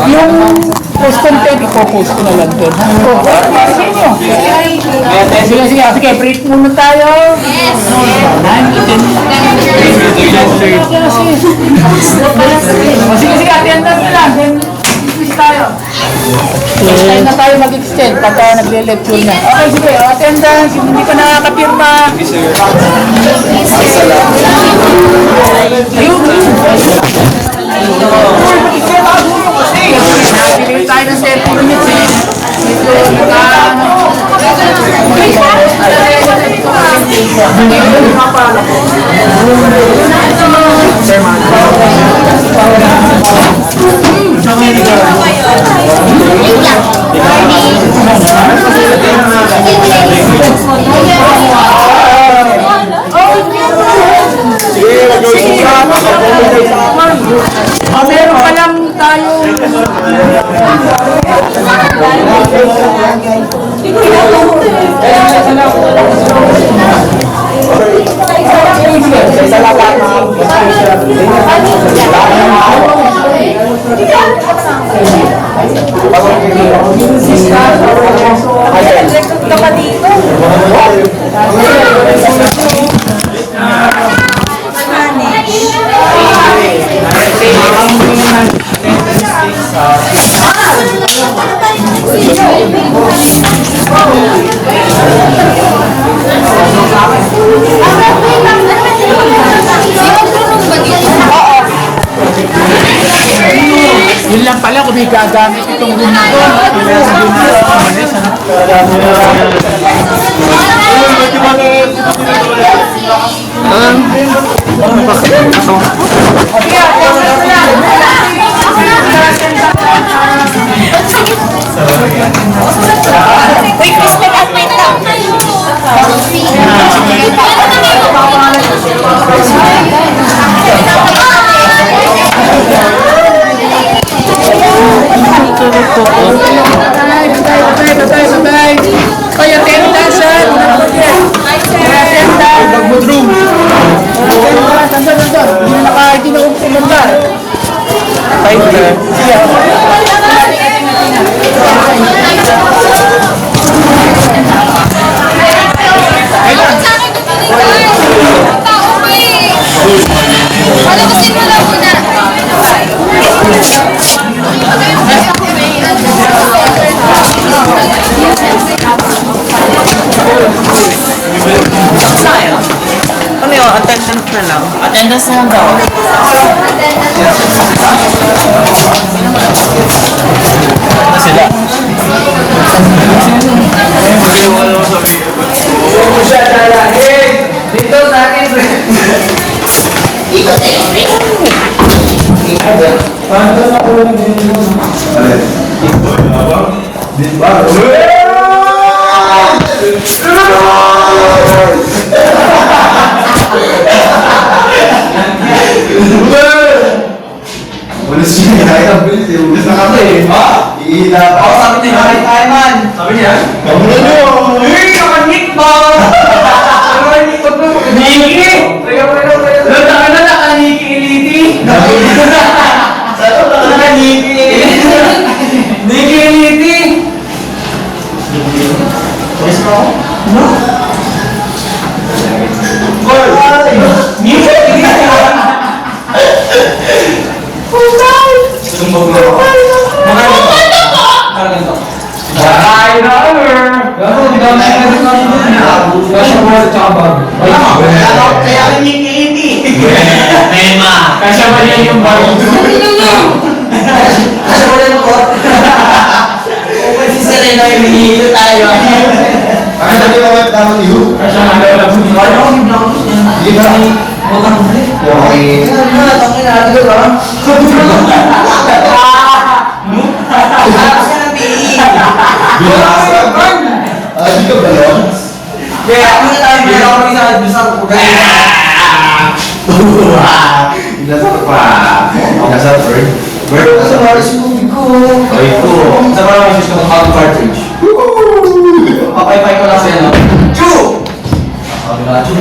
Yung post content, i-focus ko na lang din. Sige, sige, break muna tayo. Yes! Sige, attendance na lang. Then, dismiss tayo. Time na tayo mag-extend pagka nagle-lecture na. Okay, sige, attendance. Yung hindi pa nakakapirma. Ayun. Bili tayo ng 30 minutes eh. Meron pa lang tayo. Yun lang pala kung may gagamit itong room na ito. Wait, please pick up my tongue. Bye-bye. Kaya attendance ha. Attendance. Mag-room. Attendance. Hindi na umandar. Bye, sir. Ano yun? Attendance na lang. Attendance na lang daw. Sila. Dito sa akin. Ikot eh. Ulis niya, kaya ang bilis eh. Ulis na kami eh. Ha? Iila pa. Ako sabi niya, kaya man. Sabi niya? Kamunan nyo! Uy, nakanik ba? Nakanik ba? Niki! Nakaniki iliti. Nakaniki. Niki iliti. Yes, bro? No. Niki iliti. Kaya ini. Tema. Kasya ba niya yung bago? Kasya ba niya po? Kung si Serena yung hinihilo tayo. Bakit sabi ko wet down you? Kasya nga daw lang. Ano yung blouse niya? Hindi ba? Bukang mo rin. Okay. Tangin na, di ba? Kasi nabihin. Binasa? Di ka balon? Kaya ako na tayo bilang ako isa at bisa ko kaya. Binasa pa. Binasa bird. Bird? Sa Mars movie ko. Ay ko. Sa mga issue ko ng cartridge. Papaypay ko lang sa'yo. Chu! Sabi na, Chu.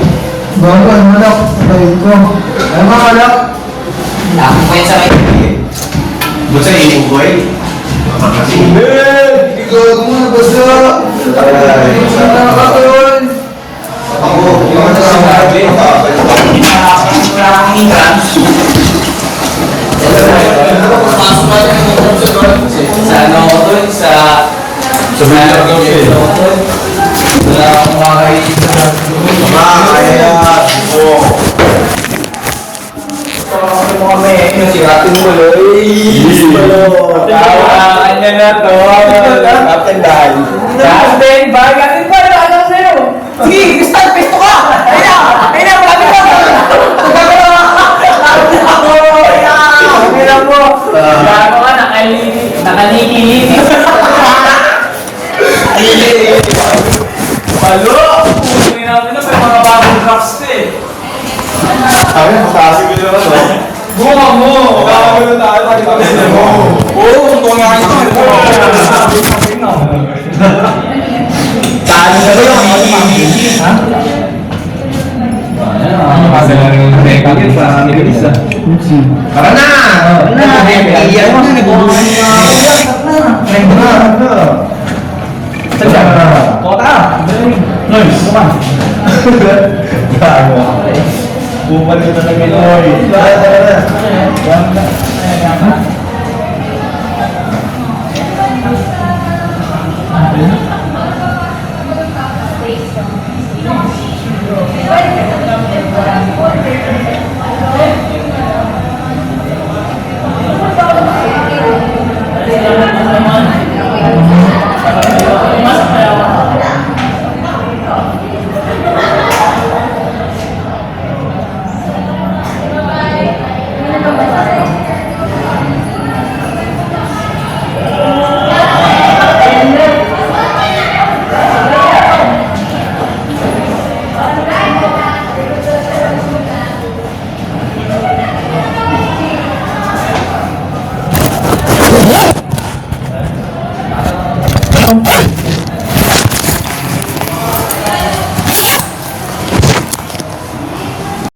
Bago, ano manok? Tayo ko. Ano mga manok? Ako po yan sa may... Basta yung boy? Kasi... Hindi ko muna basta! Ay, sana ka doon! Ako, yung ano sa sabi? Sa ano ko dun, sa... Sa mga gawin. Wala akong makakaisip na... Kaya mo. Siratin mo, Loy. Tawakan niya na to. Captain Dan. Captain ba? Captain ba? Ano sa'yo? Sige, Crystal, pesto ka! Ayun na, malapit ka! Ayun mo! Gago ka, nakanikilinis. Palo! Pupunin natin na, may mga bagong drops eh. Sabi, matasig ko naman, no? Bunga mo! Magkakagulo tayo, pati kami mo. Oo, kung nga ito. Talo na ba yung makikilinis? Ha? Tara na! Iyan mo na, nagbubuhan nga. Kota! Noise, come on. Gago. Bumalik na lang yun. Tara. Complete.